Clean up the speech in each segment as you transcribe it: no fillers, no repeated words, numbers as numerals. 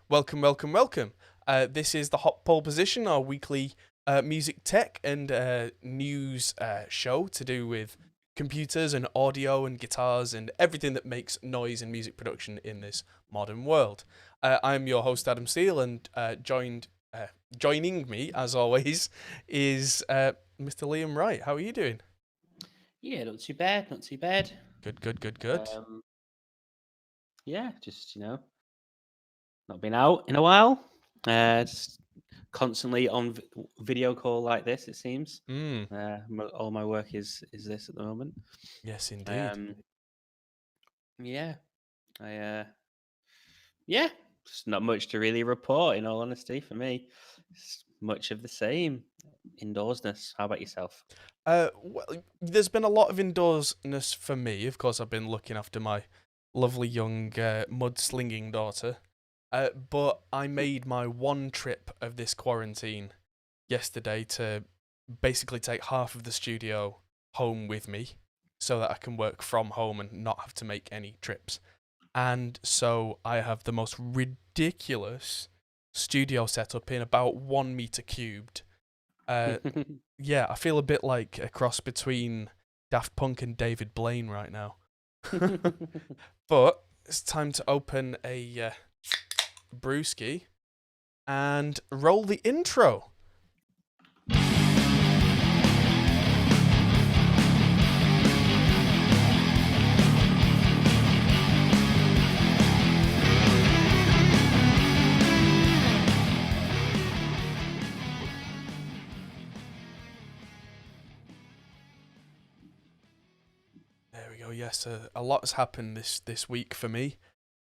Welcome, welcome, welcome. This is the Hot Pole Position, our weekly music tech and news show to do with computers and audio and guitars and everything that makes noise and music production in this modern world. I'm your host, Adam Steele, and joining me, as always, is Mr. Liam Wright. How are you doing? Yeah, not too bad, not too bad. Good, good, good, good. Um, yeah, just not been out in a while. Just constantly on video call like this. It seems. Mm, All my work is this at the moment. yes, indeed. Um, yeah, I yeah, just not much to really report. In all honesty, for me, it's much of the same indoorsness. How about yourself? Well, there's been a lot of indoorsness for me. Of course, I've been looking after my lovely young mud-slinging daughter. But I made my one trip of this quarantine yesterday to basically take half of the studio home with me so that I can work from home and not have to make any trips. And so I have the most ridiculous studio setup in about 1 meter cubed. Uh, yeah, I feel a bit like a cross between Daft Punk and David Blaine right now. But it's time to open a brewski and roll the intro. There we go. Yes, a lot has happened this week for me.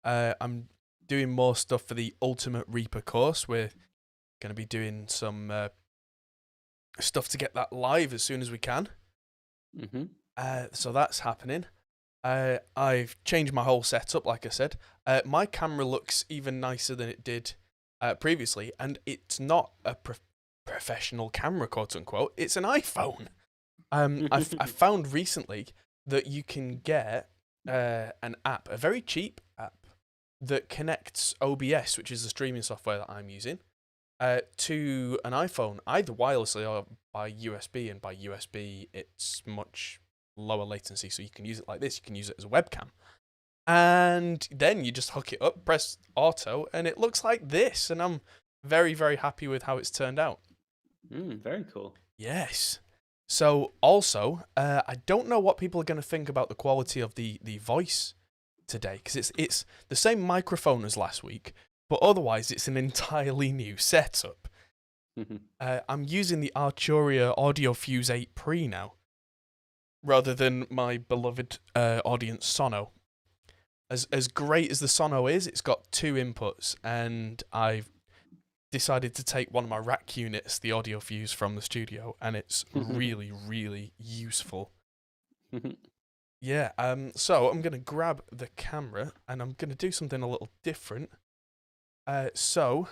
I'm doing more stuff for the Ultimate Reaper course. We're going to be doing some stuff to get that live as soon as we can. hmm So that's happening. I've changed my whole setup, like I said. My camera looks even nicer than it did previously, and it's not a professional camera, quote unquote. It's an iPhone. I found recently that you can get an app, a very cheap app, that connects OBS, which is the streaming software that I'm using, to an iPhone, either wirelessly or by USB. And by USB, it's much lower latency, so you can use it like this. You can use it as a webcam. And then you just hook it up, press auto, and it looks like this. And I'm very, very happy with how it's turned out. Very cool. Yes. So also, I don't know what people are going to think about the quality of the voice today, because it's the same microphone as last week, but otherwise it's an entirely new setup. I'm using the Arturia Audio Fuse 8 Pre now, rather than my beloved audience Sono. As great as the Sono is, it's got two inputs, and I've decided to take one of my rack units, the audio fuse from the studio, and it's really, really useful. Yeah, so I'm going to grab the camera, and I'm going to do something a little different. So,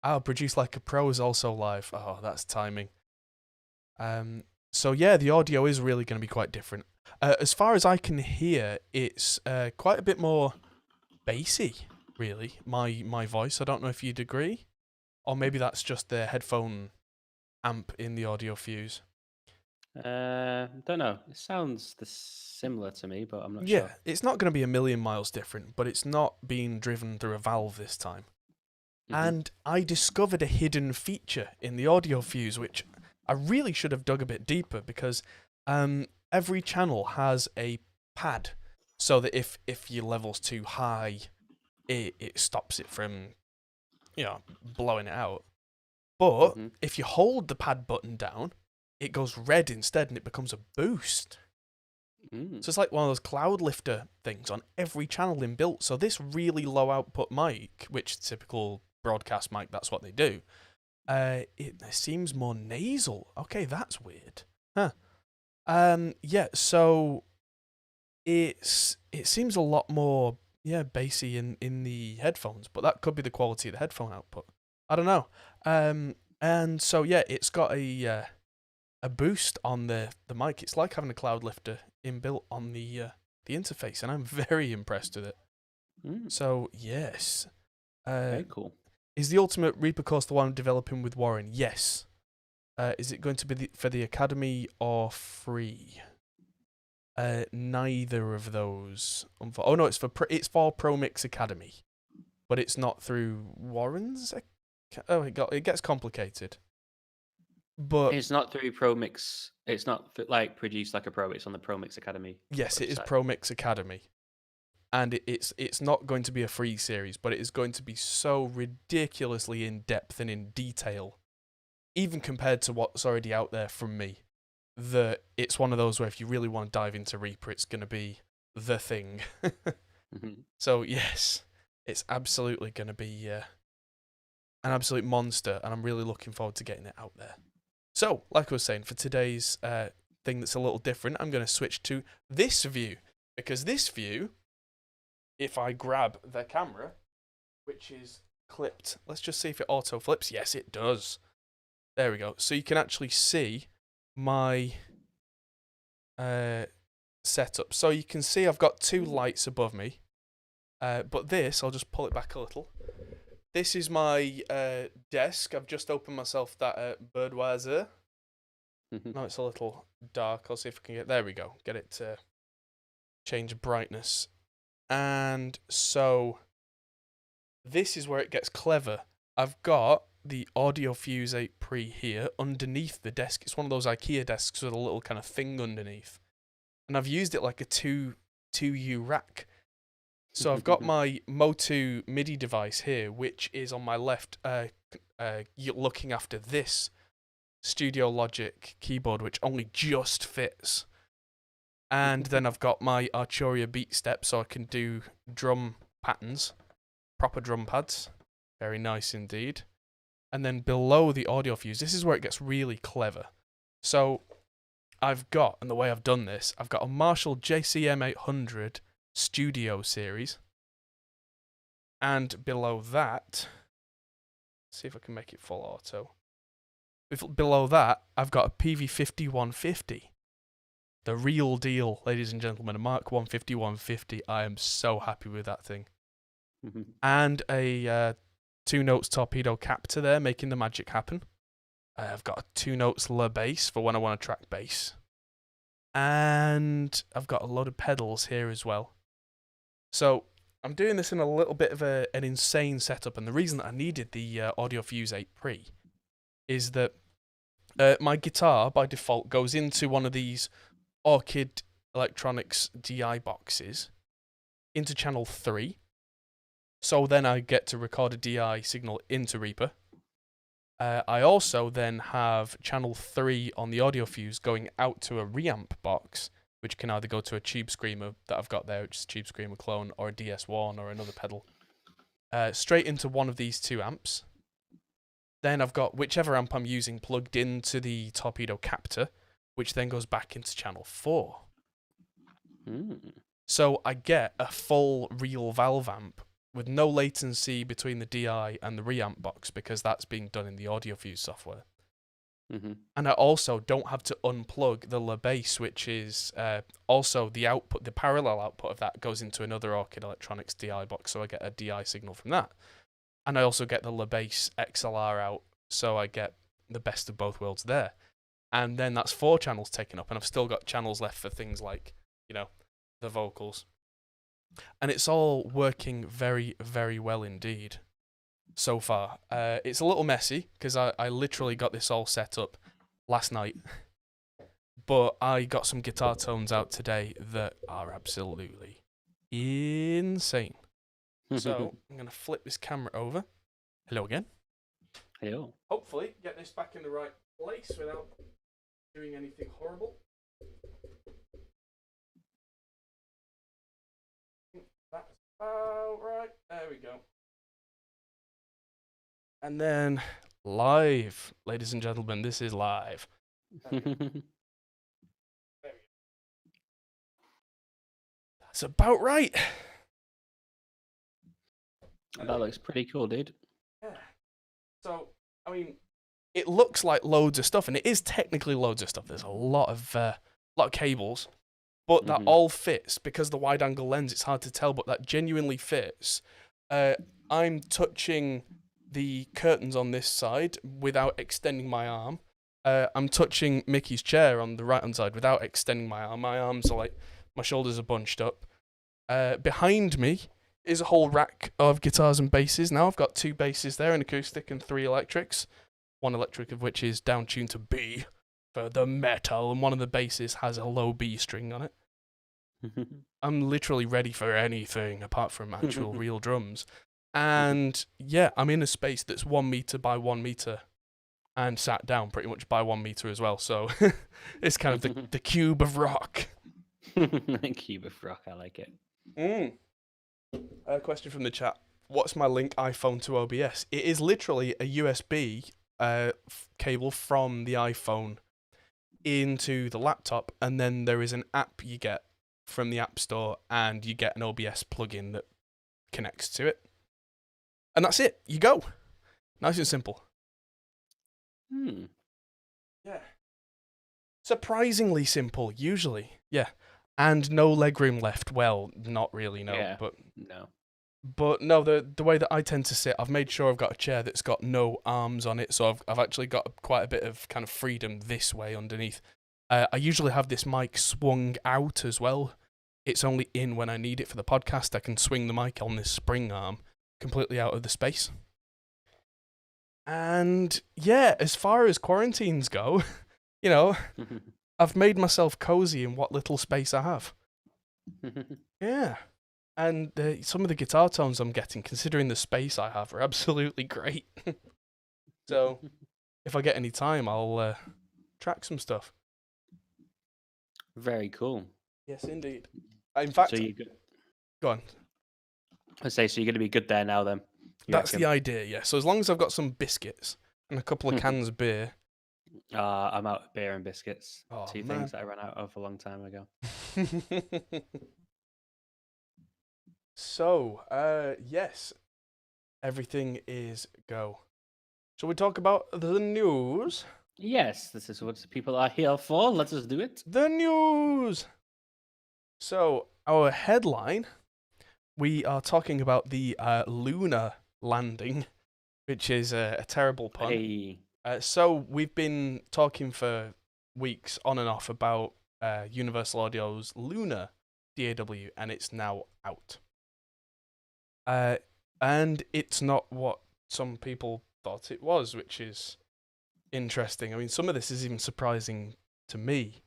I'll produce like a pro is also live. Oh, that's timing. So yeah, the audio is really going to be quite different. As far as I can hear, it's quite a bit more bassy, really, my voice. I don't know if you'd agree. Or maybe that's just the headphone amp in the audio fuse. Don't know. It sounds similar to me, but I'm not Yeah, sure. it's not going to be a million miles different, but it's not being driven through a valve this time. And I discovered a hidden feature in the audio fuse, which I really should have dug a bit deeper, because every channel has a pad, so that if your level's too high, it stops it from, blowing it out. But if you hold the pad button down, it goes red instead, and it becomes a boost. So it's like one of those cloud lifter things on every channel inbuilt. So this really low output mic, which typical broadcast mic, that's what they do, it seems more nasal. Okay, that's weird. Huh. Yeah, so it seems a lot more bassy in the headphones, but that could be the quality of the headphone output. I don't know. And so yeah, it's got a boost on the mic. It's like having a cloud lifter inbuilt on the interface, and I'm very impressed with it. So yes, Very cool. Is the Ultimate Reaper course the one I'm developing with Warren? Yes. Is it going to be for the Academy or free? Neither of those. Oh no, it's for ProMix Academy, but it's not through Warren's. It gets complicated. But it's not through ProMix. It's not like produced like a Pro. It's on the ProMix Academy. Yes, website. It is ProMix Academy, and it's not going to be a free series, but it is going to be so ridiculously in depth and in detail, even compared to what's already out there from me, that it's one of those where if you really want to dive into Reaper, it's going to be the thing. So yes, it's absolutely going to be an absolute monster, and I'm really looking forward to getting it out there. So, like I was saying, for today's thing that's a little different, I'm going to switch to this view, because this view, if I grab the camera, which is clipped, let's just see if it auto flips. Yes, it does. There we go. So you can actually see my setup. So you can see I've got two lights above me, but this, I'll just pull it back a little. This is my desk. I've just opened myself that Birdweiser. Now it's a little dark. I'll see if I can there we go. Get it to change brightness. And so this is where it gets clever. I've got the Audio Fuse 8 Pre here underneath the desk. It's one of those IKEA desks with a little kind of thing underneath. And I've used it like a 2U rack. So I've got my Motu MIDI device here, which is on my left, looking after this Studio Logic keyboard, which only just fits. And then I've got my Arturia Beat Step, so I can do drum patterns, proper drum pads. Very nice indeed. And then below the Audio Fuse, this is where it gets really clever. So I've got, and the way I've done this, I've got a Marshall JCM 800 Studio series, and below that, see if I can make it full auto. Below that, I've got a PV50-150, the real deal, ladies and gentlemen, a Mark 150 I am so happy with that thing. And a 2 notes torpedo captor there, making the magic happen. I've got a 2 notes La bass for when I want to track bass, and I've got a load of pedals here as well. So I'm doing this in a little bit of an insane setup, and the reason that I needed the Audio Fuse 8 Pre is that my guitar, by default, goes into one of these Orchid Electronics DI boxes into channel 3. So then I get to record a DI signal into Reaper. I also then have channel 3 on the Audio Fuse going out to a reamp box, which can either go to a Tube Screamer that I've got there, which is a Tube Screamer clone, or a DS1 or another pedal. Straight into one of these 2 amps. Then I've got whichever amp I'm using plugged into the torpedo captor, which then goes back into channel 4. So I get a full real valve amp with no latency between the DI and the reamp box, because that's being done in the Audio Fuse software. And I also don't have to unplug the La bass, which is also the output, the parallel output of that goes into another Orchid Electronics DI box, so I get a DI signal from that. And I also get the La bass XLR out, so I get the best of both worlds there. And then that's 4 channels taken up, and I've still got channels left for things like, you know, the vocals. And it's all working very, very well indeed so far. It's a little messy, because I literally got this all set up last night. But I got some guitar tones out today that are absolutely insane. So I'm going to flip this camera over. Hello again. Hello. Hopefully get this back in the right place without doing anything horrible. That's about right. There we go. And then live, ladies and gentlemen, this is live. There we go. That's about right. That looks pretty cool, dude. Yeah. So, I mean, it looks like loads of stuff, and it is technically loads of stuff. There's a lot of cables, but that all fits because the wide-angle lens. It's hard to tell, but that genuinely fits I'm touching the curtains on this side without extending my arm. I'm touching Mickey's chair on the right hand side without extending my arm. My arms are like, my shoulders are bunched up. Behind me is a whole rack of guitars and basses. Now I've got 2 basses there, an acoustic and 3 electrics. 1 electric of which is down tuned to B for the metal, and one of the basses has a low B string on it. I'm literally ready for anything apart from actual real drums. And yeah, I'm in a space that's 1 meter by 1 meter and sat down pretty much by 1 meter as well. So it's kind of the cube of rock. Cube of rock, I like it. A question from the chat. What's my link iPhone to OBS? It is literally a USB cable from the iPhone into the laptop, and then there is an app you get from the App Store, and you get an OBS plugin that connects to it. And that's it. You go. Nice and simple. Yeah. Surprisingly simple, usually. Yeah. And no legroom left. Well, not really, no. Yeah, but no. But no, the way that I tend to sit, I've made sure I've got a chair that's got no arms on it, so I've actually got quite a bit of kind of freedom this way underneath. I usually have this mic swung out as well. It's only in when I need it for the podcast. I can swing the mic on this spring arm completely out of the space. And yeah, as far as quarantines go, you know, I've made myself cozy in what little space I have. Yeah. And some of the guitar tones I'm getting, considering the space I have, are absolutely great. So, if I get any time, I'll track some stuff. Very cool. Yes, indeed. In fact, So you go on. I say, so you're going to be good there now then? That's the idea, yeah. So as long as I've got some biscuits and a couple of cans of beer. I'm out of beer and biscuits. Oh, 2 man. things that I ran out of a long time ago. So, yes, everything is go. Shall we talk about the news? Yes, this is what people are here for. Let us do it. The news! So, our headline, we are talking about the lunar landing, which is a terrible pun. Hey. So, we've been talking for weeks on and off about Universal Audio's Lunar DAW, and it's now out. And it's not what some people thought it was, which is interesting. I mean, some of this is even surprising to me.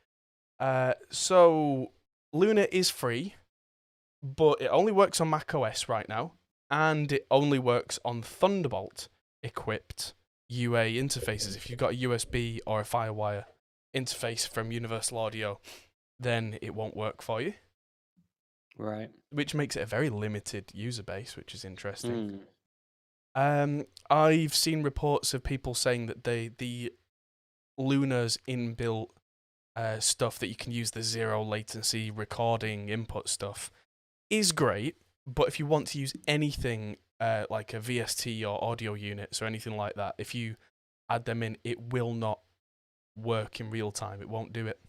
So, Luna is free, but it only works on macOS right now, and it only works on Thunderbolt-equipped UA interfaces. If you've got a USB or a FireWire interface from Universal Audio, then it won't work for you. Right. Which makes it a very limited user base, which is interesting. I've seen reports of people saying that the Luna's inbuilt stuff that you can use the zero latency recording input stuff is great, but if you want to use anything like a VST or audio units or anything like that, if you add them in, it will not work in real time. It won't do it.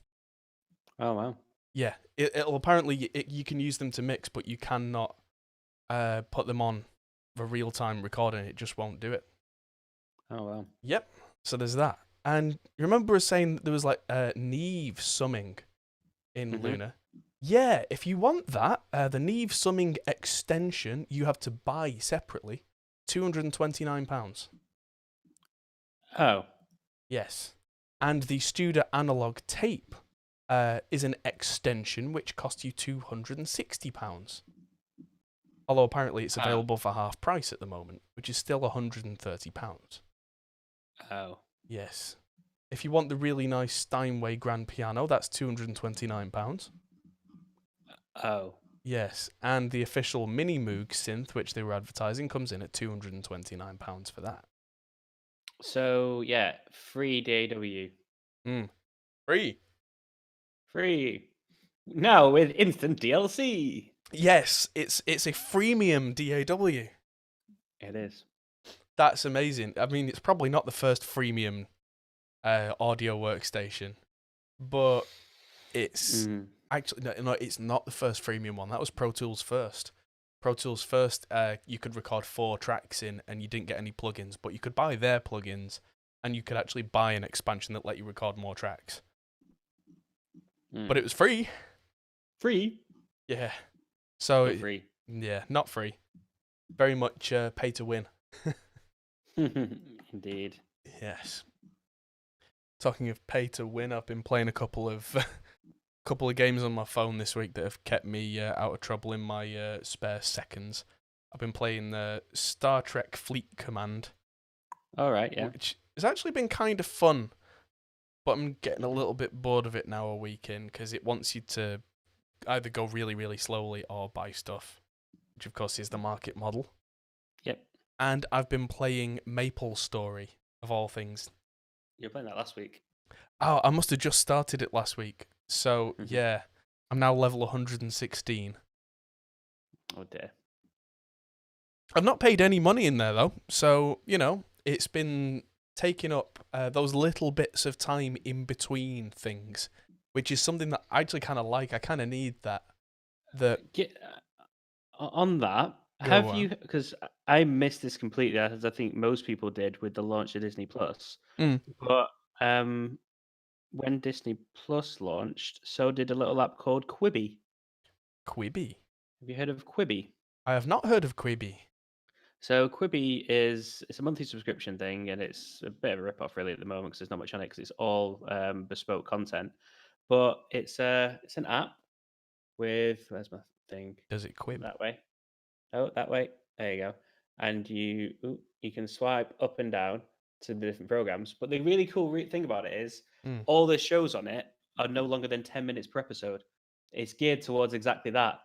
Oh, wow. Yeah, it'll apparently you can use them to mix, but you cannot put them on for real time recording. It just won't do it. Oh, wow. Yep. So there's that. And you remember us saying that there was like Neve summing in Luna? Yeah, if you want that, the Neve summing extension you have to buy separately, £229. Oh. Yes. And the Studer analog tape is an extension which costs you £260. Although apparently it's available for half price at the moment, which is still £130. Oh. Yes. If you want the really nice Steinway grand piano, that's £229. Oh. Yes. And the official Mini Moog synth, which they were advertising, comes in at £229 for that. So, yeah, free DAW. Free. Free. Now with instant DLC. Yes, it's a freemium DAW. It is. That's amazing. I mean, it's probably not the first freemium audio workstation, but it's actually no, it's not the first freemium one. That was Pro Tools first. Pro Tools first, you could record 4 tracks in, and you didn't get any plugins, but you could buy their plugins, and you could actually buy an expansion that let you record more tracks. But it was free. Free? Yeah. So Not free. yeah, not free. Very much pay to win. Indeed. Yes. Talking of pay to win, I've been playing a couple of games on my phone this week that have kept me out of trouble in my spare seconds. I've been playing Star Trek Fleet Command. All right, yeah. Which has actually been kind of fun, but I'm getting a little bit bored of it now a week in, because it wants you to either go really, really slowly or buy stuff, which of course is the market model. Yep. And I've been playing Maple Story, of all things. You were playing that last week. Oh, I must have just started it last week. So, yeah, I'm now level 116. Oh, dear. I've not paid any money in there, though. So, it's been taking up those little bits of time in between things, which is something that I actually kind of like. I kind of need that. On that, have you, because I missed this completely, as I think most people did with the launch of Disney Plus, but when Disney Plus launched, so did a little app called Quibi. Quibi? Have you heard of Quibi? I have not heard of Quibi. So Quibi it's a monthly subscription thing, and it's a bit of a rip-off really at the moment because there's not much on it because it's all bespoke content. But it's an app with, where's my thing? Does it quib? That way. Oh, that way. There you go. And you can swipe up and down to the different programs. But the really cool thing about it is all the shows on it are no longer than 10 minutes per episode. It's geared towards exactly that.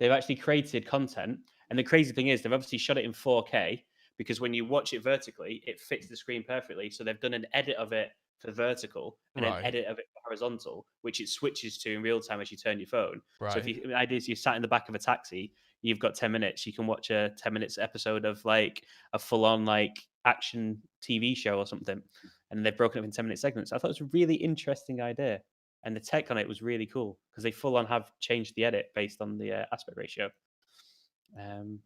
They've actually created content. And the crazy thing is they've obviously shot it in 4K because when you watch it vertically, it fits the screen perfectly. So they've done an edit of it for vertical and an edit of it for horizontal, which it switches to in real time as you turn your phone. Right. So if the idea is you sat in the back of a taxi, you've got 10 minutes, you can watch a 10 minutes episode of like a full-on like action TV show or something, and they've broken up in 10-minute segments. I thought it was a really interesting idea, and the tech on it was really cool because they full-on have changed the edit based on the aspect ratio. And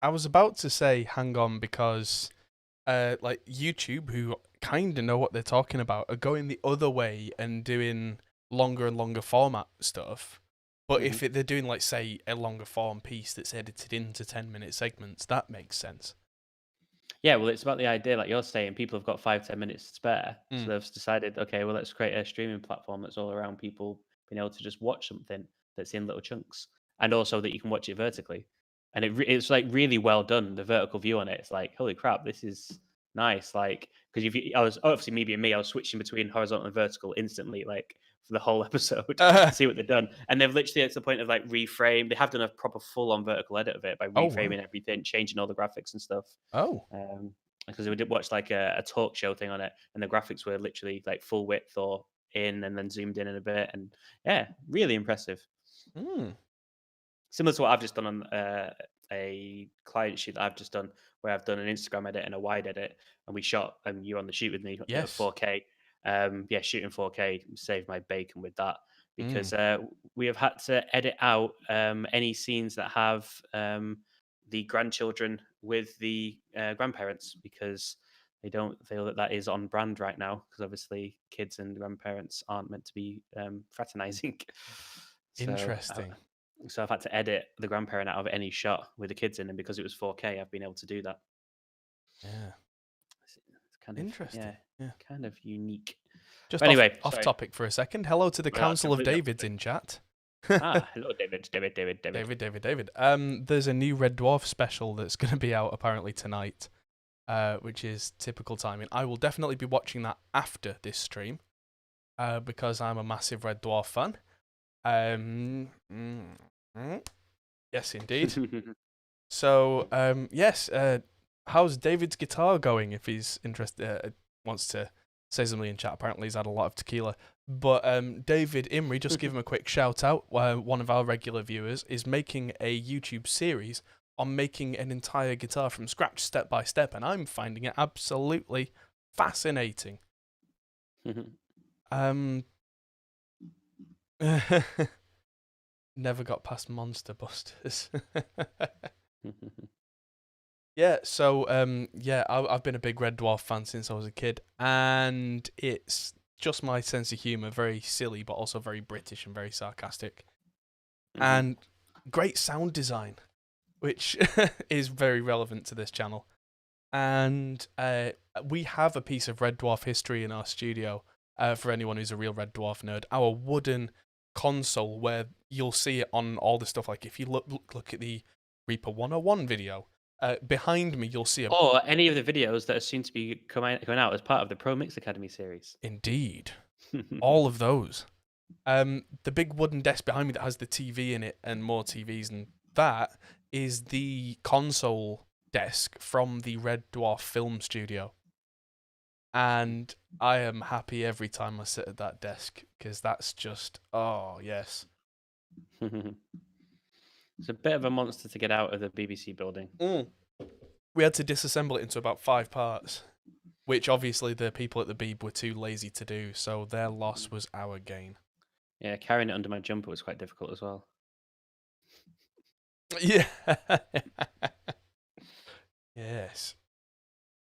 I was about to say hang on, because like YouTube, who kind of know what they're talking about, are going the other way and doing longer and longer format stuff. But if they're doing, like, say, a longer form piece that's edited into 10-minute segments, that makes sense. Yeah, well, it's about the idea, like you're saying, people have got 5-10 minutes to spare. So they've decided, okay, well, let's create a streaming platform that's all around people being able to just watch something that's in little chunks. And also that you can watch it vertically. And it's like really well done, the vertical view on it. It's like, holy crap, this is nice. Like, because I was obviously me, I was switching between horizontal and vertical instantly, like for the whole episode to see what they've done. And they've literally, it's the point of like reframe. They have done a proper full on vertical edit of it by reframing everything, changing all the graphics and stuff. Because we did watch like a talk show thing on it, and the graphics were literally like full width or in and then zoomed in a bit. And yeah, really impressive. Similar to what I've just done on a client shoot that I've just done, where I've done an Instagram edit and a wide edit, and we shot, and you're on the shoot with me at 4K. Shooting 4K saved my bacon with that because we have had to edit out any scenes that have the grandchildren with the grandparents because they don't feel that is on brand right now because obviously kids and grandparents aren't meant to be fraternizing. Interesting. So I've had to edit the grandparent out of any shot with the kids in, and because it was 4K, I've been able to do that. Yeah, it's kind of interesting. Yeah, kind of unique. Just anyway, off topic for a second. Hello to the Council of Davids in chat. Hello, David. There's a new Red Dwarf special that's going to be out apparently tonight, which is typical timing. I will definitely be watching that after this stream, because I'm a massive Red Dwarf fan. Yes, indeed. So, yes. How's David's guitar going? If he's interested, wants to say something in chat. Apparently, he's had a lot of tequila. But David Imrie, just give him a quick shout out. One of our regular viewers is making a YouTube series on making an entire guitar from scratch, step by step, and I'm finding it absolutely fascinating. Never got past Monster Busters. Yeah, so I've been a big Red Dwarf fan since I was a kid, and it's just my sense of humor, very silly but also very British and very sarcastic, and great sound design, which is very relevant to this channel. And we have a piece of Red Dwarf history in our studio. For anyone who's a real Red Dwarf nerd, our wooden console, where you'll see it on all the stuff. Like if you look at the Reaper 101 video. Behind me, you'll see a... Or any of the videos that are soon to be coming out as part of the Pro Mix Academy series. Indeed. All of those. The big wooden desk behind me that has the TV in it and more TVs, and that is the console desk from the Red Dwarf film studio. And I am happy every time I sit at that desk, because that's just, oh, yes. It's a bit of a monster to get out of the BBC building. We had to disassemble it into about 5 parts, which obviously the people at the Beeb were too lazy to do, so their loss was our gain. Yeah, carrying it under my jumper was quite difficult as well. Yeah. Yes.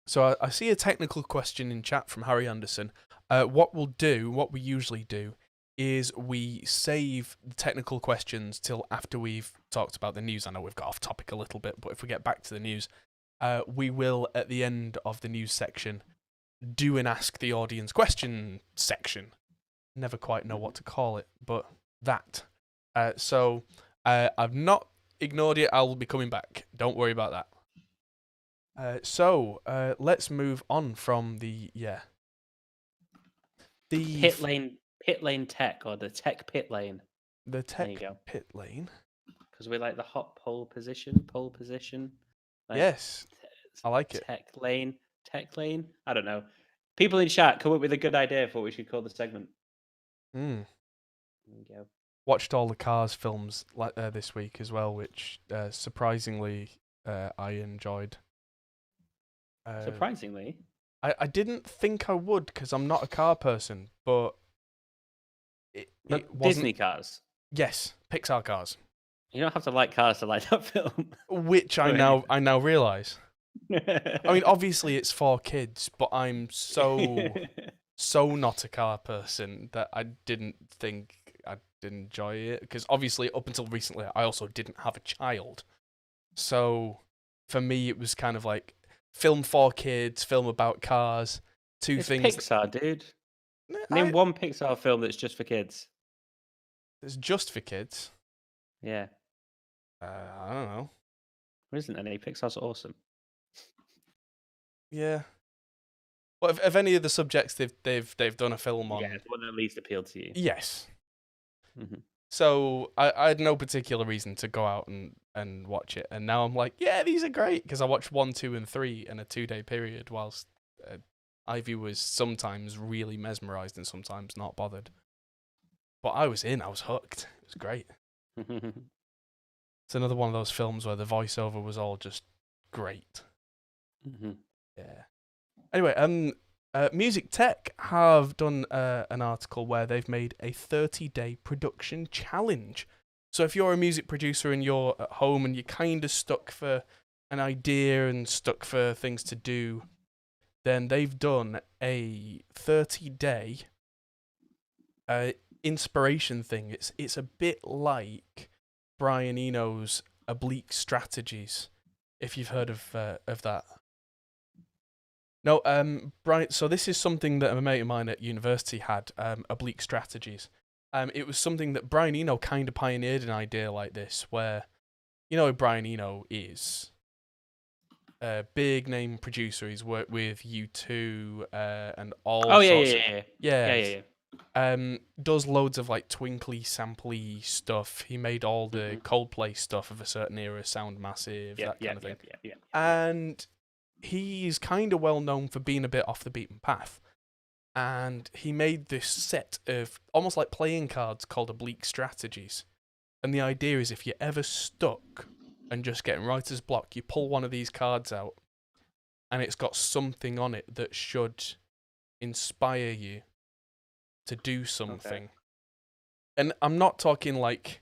So I see a technical question in chat from Harry Anderson. What we usually do, is we save the technical questions till after we've talked about the news. I know we've got off topic a little bit, but if we get back to the news, we will, at the end of the news section, do an Ask the Audience question section. Never quite know what to call it, but that. So I've not ignored it. I'll be coming back. Don't worry about that. So let's move on from the pit lane tech, or the tech pit lane. The tech pit lane. Because we like the hot pole position. Like, yes, I like it. Tech lane. I don't know. People in chat, come up with a good idea for what we should call the segment. There we go. Watched all the Cars films this week as well, which surprisingly I enjoyed. Surprisingly? I didn't think I would, because I'm not a car person, but it Disney cars? Yes, Pixar cars. You don't have to like cars to like that film. Which I now realise. I mean, obviously it's for kids, but I'm so not a car person that I didn't think I'd enjoy it. Because obviously up until recently I also didn't have a child. So for me it was kind of like film for kids, film about cars, it's Pixar, dude. Name one Pixar film that's just for kids. It's just for kids? Yeah. I don't know. There isn't any. Pixar's awesome. Yeah. Well, if any of the subjects they've done a film on, yeah, the one that least appealed to you. Yes. So I had no particular reason to go out and watch it, and now I'm like, yeah, these are great, because I watched 1, 2, and 3 in a 2-day period, whilst Ivy was sometimes really mesmerised and sometimes not bothered. But I was hooked. It was great. It's another one of those films where the voiceover was all just great. Yeah. Anyway, Music Tech have done an article where they've made a 30-day production challenge. So if you're a music producer and you're at home and you're kind of stuck for an idea and stuck for things to do, then they've done a 30-day inspiration thing. It's a bit like Brian Eno's Oblique Strategies, if you've heard of that. No, Brian. So this is something that a mate of mine at university had. Oblique Strategies. It was something that Brian Eno kind of pioneered, an idea like this, where, you know, who Brian Eno is a big name producer. He's worked with U2 and all. Oh sorts yeah. Does loads of like twinkly, sampley stuff. He made all the Coldplay stuff of a certain era, Sound Massive, that kind of thing. And he's kind of well known for being a bit off the beaten path. And he made this set of almost like playing cards called Oblique Strategies. And the idea is, if you're ever stuck and just getting writer's block, you pull one of these cards out and it's got something on it that should inspire you to do something. And I'm not talking like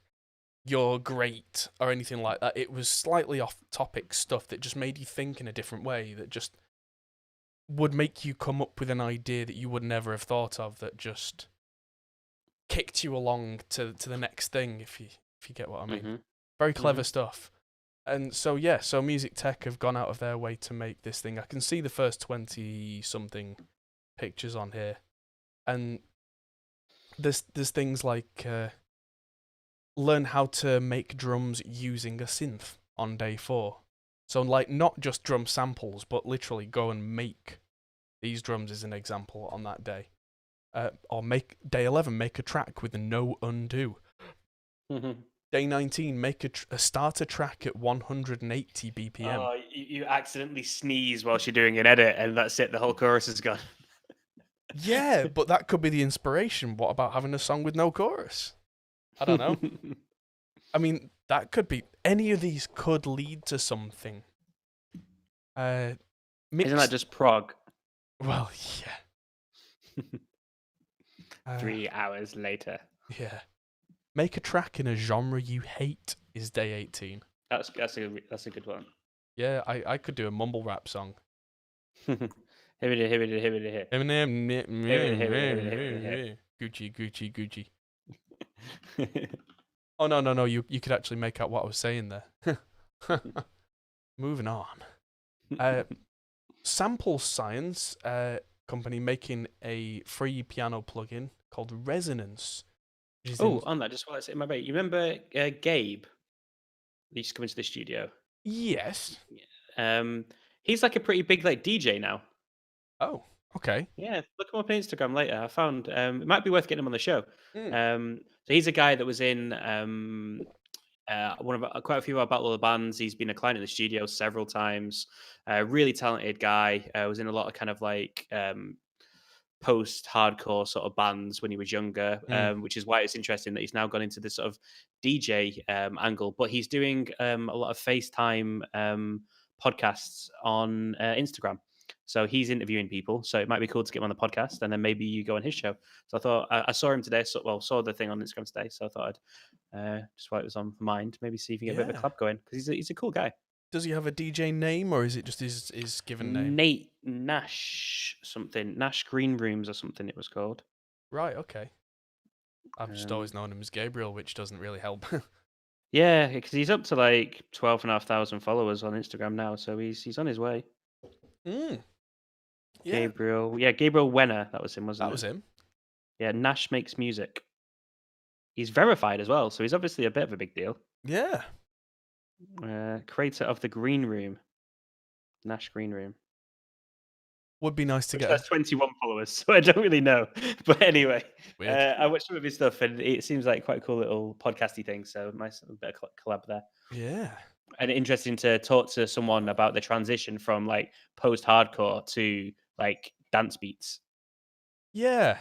you're great or anything like that. It was slightly off-topic stuff that just made you think in a different way, that just would make you come up with an idea that you would never have thought of, that just kicked you along to the next thing, if you get what I mean. Mm-hmm. Very clever stuff. And so yeah, so Music Tech have gone out of their way to make this thing. I can see the first 20 something pictures on here, and there's things like learn how to make drums using a synth on day 4. So like not just drum samples, but literally go and make these drums as an example on that day. Or make day 11, make a track with no undo. Day 19, make a starter track at 180 BPM. Oh, you accidentally sneeze whilst you're doing an edit, and that's it. The whole chorus is gone. Yeah, but that could be the inspiration. What about having a song with no chorus? I don't know. I mean, that could be. Any of these could lead to something. Isn't that just prog? Well, yeah. 3 hours later. Yeah. Make a track in a genre you hate is day 18. That's a good one. Yeah, I could do a mumble rap song. Gucci. Oh no! You could actually make out what I was saying there. Moving on. Sample Science company making a free piano plugin called Resonance. On that, just while it's in my brain, you remember Gabe? He used to come into the studio. Yes. He's like a pretty big like DJ now. Oh, okay. Yeah, look him up on Instagram later. I found it might be worth getting him on the show. So he's a guy that was in quite a few of our Battle of the Bands. He's been a client in the studio several times. Really talented guy. Was in a lot of kind of like post-hardcore sort of bands when he was younger, which is why it's interesting that he's now gone into this sort of DJ angle. But he's doing a lot of FaceTime podcasts on Instagram. So he's interviewing people. So it might be cool to get him on the podcast, and then maybe you go on his show. So I thought I saw him today. Saw the thing on Instagram today. So I thought I'd just while it was on my mind, maybe see if you can get a bit of a collab going, because he's a cool guy. Does he have a DJ name, or is it just his given name? Nate Nash something. Nash Green Rooms or something it was called. Right, okay. I've just always known him as Gabriel, which doesn't really help. Yeah, because he's up to like 12,500 followers on Instagram now, so he's on his way. Yeah. Gabriel Wenner, that was him, wasn't it? That was him. Yeah, Nash Makes Music. He's verified as well, so he's obviously a bit of a big deal. Yeah. Creator of the Green Room. Nash Green Room. Would be nice to get. That's 21 followers, so I don't really know. But anyway, I watched some of his stuff, and it seems like quite a cool little podcasty thing. So nice, a bit of collab there. Yeah. And interesting to talk to someone about the transition from like post-hardcore to like dance beats. Yeah.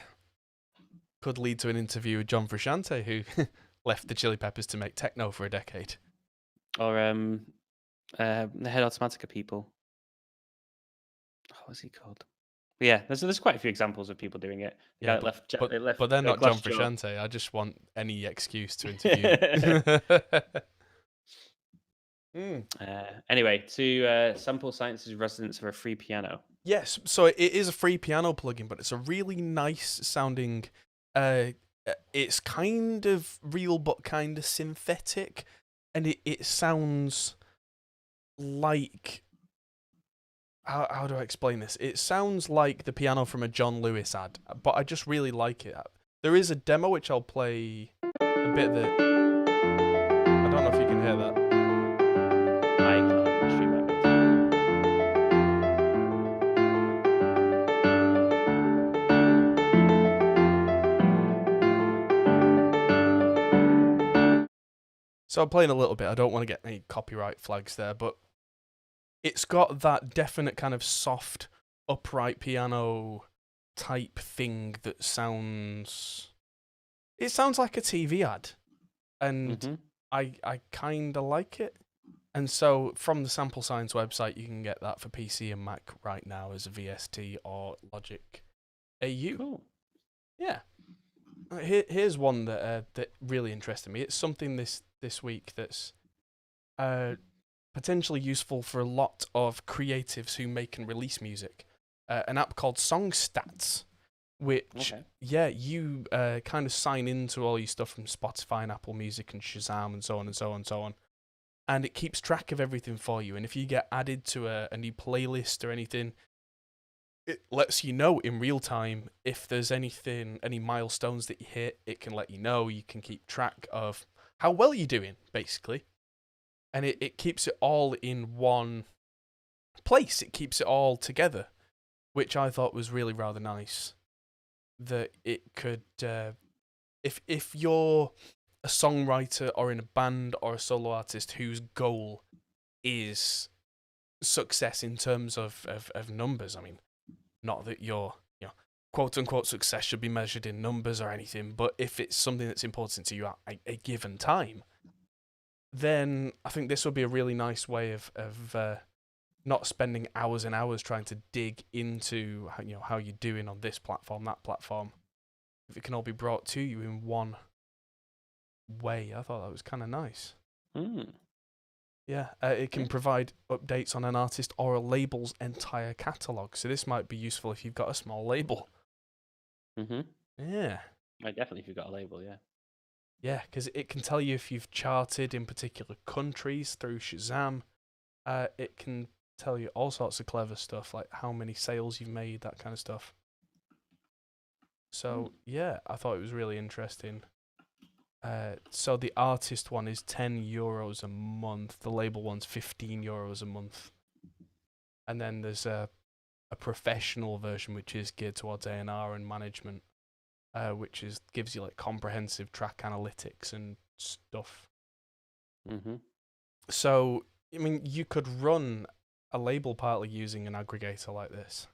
Could lead to an interview with John Frusciante, who left the Chili Peppers to make techno for a decade. Or the Head Automatica people. What's he called? But yeah, there's quite a few examples of people doing it. The guy that left, but they're not John Frusciante. I just want any excuse to interview. Anyway, to Sample Science's Resonance of a free piano. Yes, so it is a free piano plugin, but it's a really nice sounding. It's kind of real, but kind of synthetic, and it sounds like. How do I explain this? It sounds like the piano from a John Lewis ad, but I just really like it. There is a demo which I'll play a bit of it. I don't know if you can hear that. I can't stream that bit. So I'm playing a little bit. I don't want to get any copyright flags there, but it's got that definite kind of soft, upright piano type thing that sounds. It sounds like a TV ad, and I kind of like it. And so from the Sample Science website, you can get that for PC and Mac right now as a VST or Logic AU. Cool. Yeah. Here's one that really interested me. It's something this this week that's potentially useful for a lot of creatives who make and release music. An app called SongStats, which, Okay. yeah, you kind of sign into all your stuff from Spotify and Apple Music and Shazam and so on and so on and so on. And it keeps track of everything for you. And if you get added to a new playlist or anything, it lets you know in real time if there's any milestones that you hit. It can let you know. You can keep track of how well you're doing, basically. And it keeps it all in one place. It keeps it all together, which I thought was really rather nice. That it could, if you're a songwriter or in a band or a solo artist whose goal is success in terms of numbers, I mean, not that your quote unquote success should be measured in numbers or anything, but if it's something that's important to you at a given time, then I think this would be a really nice way of not spending hours and hours trying to dig into how you're doing on this platform, that platform. If it can all be brought to you in one way, I thought that was kind of nice. Yeah, it can provide updates on an artist or a label's entire catalogue. So this might be useful if you've got a small label. Yeah. Definitely if you've got a label, yeah. Yeah, because it can tell you if you've charted in particular countries through Shazam. It can tell you all sorts of clever stuff, like how many sales you've made, that kind of stuff. So, yeah, I thought it was really interesting. So the artist one is €10 a month. The label one's €15 a month. And then there's a professional version, which is geared towards A&R and management, which gives you like comprehensive track analytics and stuff. So, I mean, you could run a label partly using an aggregator like this.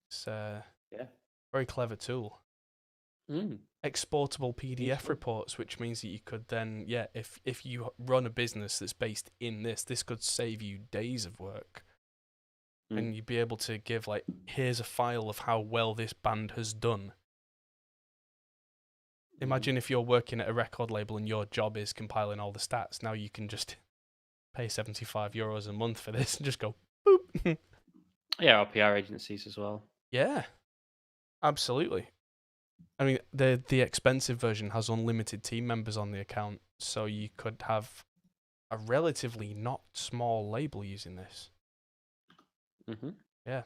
It's a very clever tool. Exportable PDF reports, which means that you could then, if you run a business that's based in this could save you days of work. And you'd be able to give, like, here's a file of how well this band has done. Imagine if you're working at a record label and your job is compiling all the stats. Now you can just pay €75 a month for this and just go, boop. Yeah, or PR agencies as well. Yeah, absolutely. I mean, the expensive version has unlimited team members on the account, so you could have a relatively not small label using this. Yeah.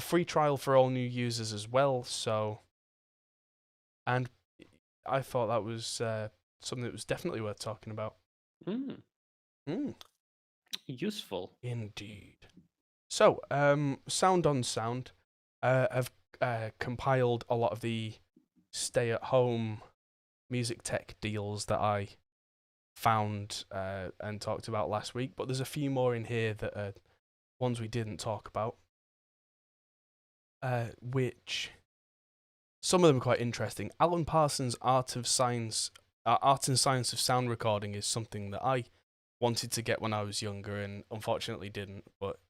Free trial for all new users as well, so... And I thought that was something that was definitely worth talking about. Useful. Indeed. So, Sound on Sound have compiled a lot of the stay-at-home music tech deals that I found and talked about last week, but there's a few more in here that are ones we didn't talk about, which some of them are quite interesting. Alan Parsons' Art and Science of Sound Recording is something that I wanted to get when I was younger and unfortunately didn't, but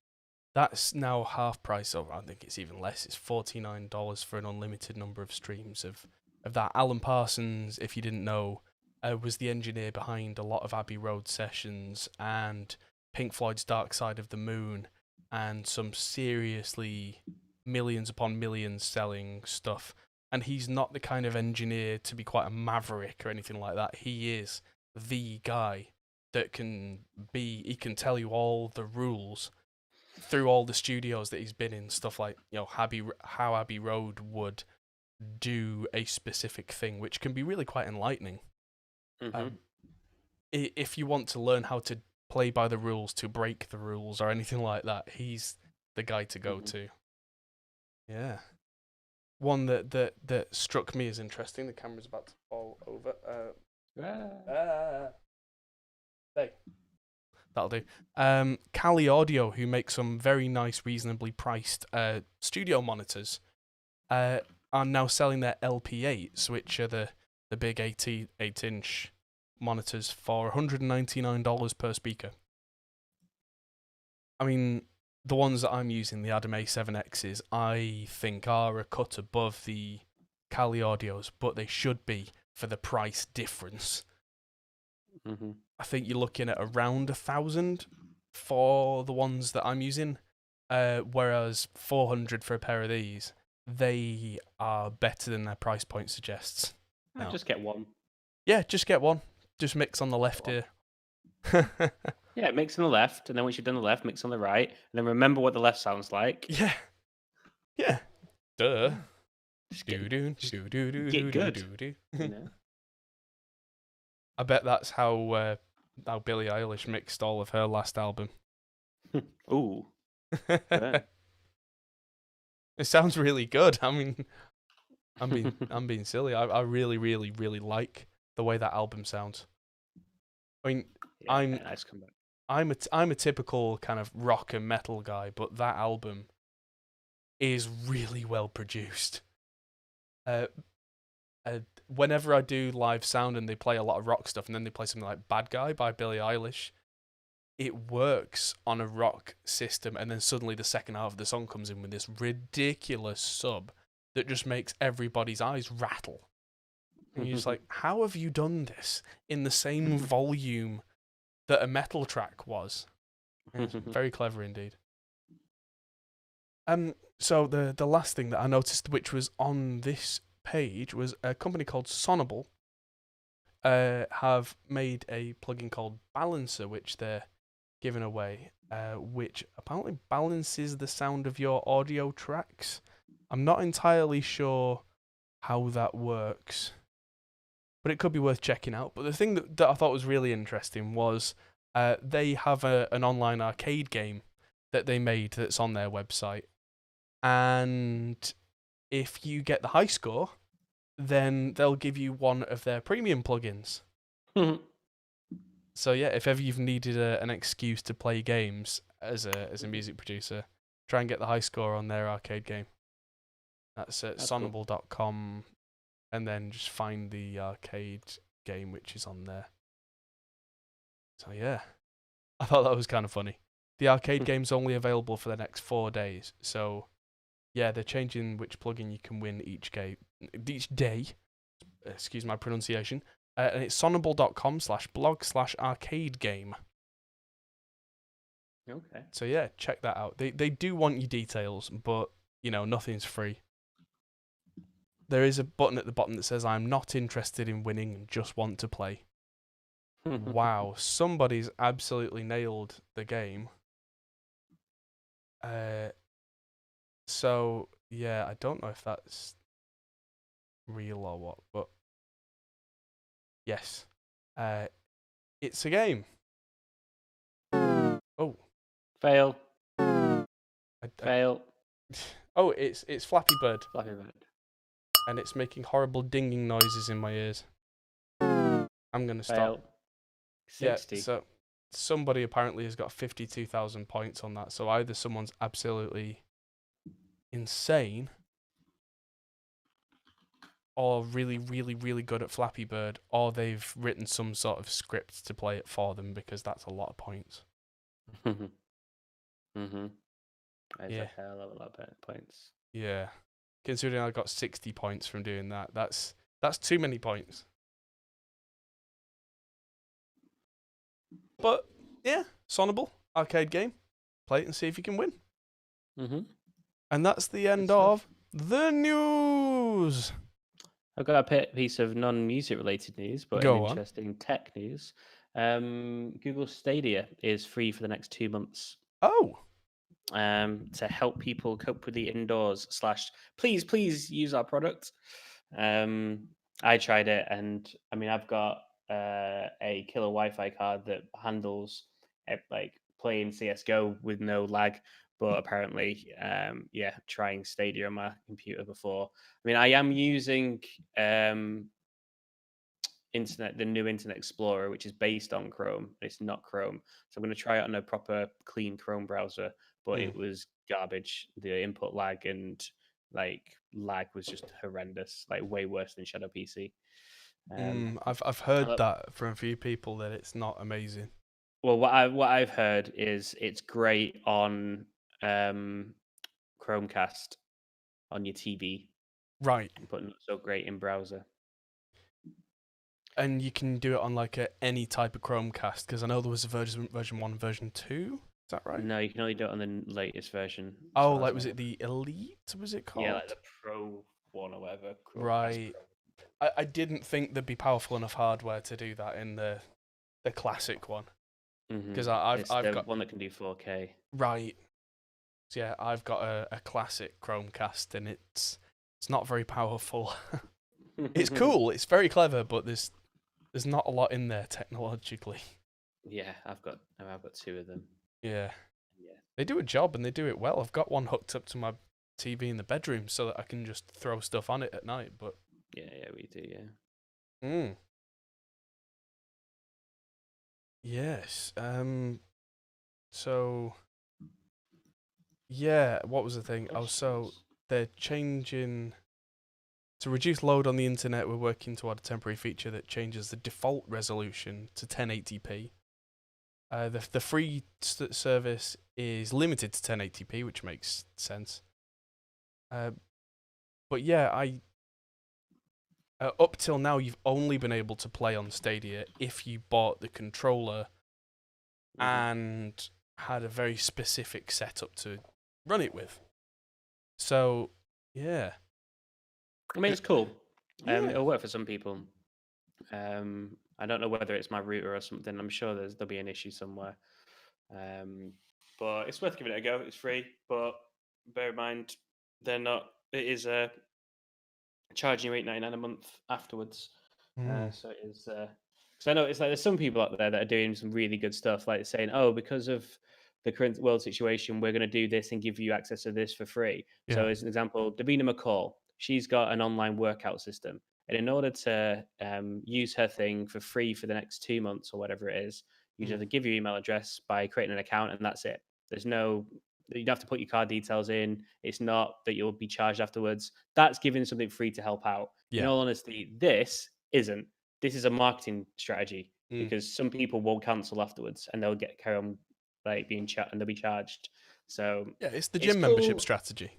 that's now half price, or I think it's even less. It's $49 for an unlimited number of streams of that. Alan Parsons, if you didn't know, was the engineer behind a lot of Abbey Road sessions and Pink Floyd's Dark Side of the Moon and some seriously millions upon millions selling stuff. And he's not the kind of engineer to be quite a maverick or anything like that. He is the guy that he can tell you all the rules through all the studios that he's been in, stuff like, how Abbey Road would do a specific thing, which can be really quite enlightening. If you want to learn how to play by the rules, to break the rules, or anything like that, he's the guy to go to. Yeah. One that struck me as interesting. The camera's about to fall over. Hey. That'll do. Kali Audio, who make some very nice, reasonably priced studio monitors, are now selling their LP8s, which are the big 8-inch monitors, for $199 per speaker. I mean, the ones that I'm using, the Adam A7Xs, I think are a cut above the Kali Audios, but they should be for the price difference. I think you're looking at around 1,000 for the ones that I'm using, whereas 400 for a pair of these, they are better than their price point suggests. I just get one. Yeah, just get one. Just mix on the left here. Yeah, mix on the left, and then once you've done the left, mix on the right, and then remember what the left sounds like. Yeah. Yeah. Duh. Just Do get, do just do do do get do good. do do. You know? I bet that's how Billie Eilish mixed all of her last album. Ooh. Burn. It sounds really good. I mean, I'm being silly. I really, really, really like the way that album sounds. I mean, Yeah, nice comeback. I'm a typical kind of rock and metal guy, but that album is really well produced. Whenever I do live sound and they play a lot of rock stuff, and then they play something like "Bad Guy" by Billie Eilish, it works on a rock system, and then suddenly the second half of the song comes in with this ridiculous sub that just makes everybody's eyes rattle. And you're just like, how have you done this in the same volume that a metal track was? It's very clever indeed. So the last thing that I noticed, which was on this page, was a company called Sonable have made a plugin called Balancer, which they're giving away, which apparently balances the sound of your audio tracks. I'm not entirely sure how that works, but it could be worth checking out. But the thing that I thought was really interesting was they have an online arcade game that they made that's on their website. And if you get the high score, then they'll give you one of their premium plugins. So yeah, if ever you've needed an excuse to play games as a music producer, try and get the high score on their arcade game. That's at sonable.com, and then just find the arcade game which is on there. So yeah, I thought that was kind of funny. The arcade game's only available for the next 4 days, so yeah, they're changing which plugin you can win each day. Excuse my pronunciation. And it's sonable.com/blog/arcade game. Okay. So yeah, check that out. They do want your details, but you know, nothing's free. There is a button at the bottom that says I'm not interested in winning and just want to play. Wow, somebody's absolutely nailed the game. So yeah, I don't know if that's real or what, but yes, it's a game. Oh, fail. Fail. Oh, it's Flappy Bird. Flappy Bird. And it's making horrible dinging noises in my ears. I'm gonna stop. Fail. 60. Yeah, so somebody apparently has got 52,000 points on that. So either someone's absolutely insane, or really, really, really good at Flappy Bird, or they've written some sort of script to play it for them, because that's a lot of points. That's Yeah. a hell of a lot of points. Yeah. Considering I got 60 points from doing that, that's too many points. But yeah, Sonable arcade game. Play it and see if you can win. And that's the end of the news. I've got a piece of non-music related news, but interesting tech news. Google Stadia is free for the next 2 months. Oh. To help people cope with the indoors / please use our product. I tried it, and I mean, I've got a killer Wi-Fi card that handles like playing CS:GO with no lag. But apparently, trying Stadia on my computer before. I mean, I am using the new Internet Explorer, which is based on Chrome. It's not Chrome, so I'm going to try it on a proper clean Chrome browser. But it was garbage. The input lag and lag was just horrendous, like way worse than Shadow PC. I've heard that from a few people that it's not amazing. Well, what I've heard is it's great on Chromecast on your TV, right? But not so great in browser. And you can do it on like any type of Chromecast, because I know there was a version 1, version 2. Is that right? No, you can only do it on the latest version. As Oh, far as like I was know. it the Elite? Was it Yeah, like called? the Pro one or whatever. Chromecast Right. Pro. I didn't think there'd be powerful enough hardware to do that in the classic one, because It's I've the got one that can do 4K. right. So yeah, I've got a classic Chromecast, and it's not very powerful. It's cool. It's very clever, but there's not a lot in there technologically. Yeah, I've got two of them. Yeah. Yeah, They do a job and they do it well. I've got one hooked up to my TV in the bedroom so that I can just throw stuff on it at night. But yeah, we do. Yeah. mm, yes, so yeah, what was the thing? Oh, so Questions? they're changing to reduce load on the internet. We're working toward a temporary feature that changes the default resolution to 1080p. The free service is limited to 1080p, which makes sense. But yeah, up till now, you've only been able to play on Stadia if you bought the controller and had a very specific setup to run it with. So, yeah. I mean, it's cool. Yeah. It'll work for some people. I don't know whether it's my router or something. I'm sure there'll be an issue somewhere. But it's worth giving it a go. It's free, but bear in mind they're not. It is charging you $8.99 a month afterwards. Mm. So it is. Because I know it's like there's some people out there that are doing some really good stuff, like saying, "Oh, because of the current world situation, we're going to do this and give you access to this for free." Yeah. So, as an example, Davina McCall, she's got an online workout system, and in order to use her thing for free for the next 2 months or whatever it is, you just have to give your email address by creating an account, and that's it. There's no you don't have to put your card details in. It's not that you'll be charged afterwards. That's giving something free to help out. In Yeah. all honesty, this isn't. This is a marketing strategy Mm. because some people will cancel afterwards and they'll get carry on like being and they'll be charged. So Yeah, it's the it's gym membership cool. strategy.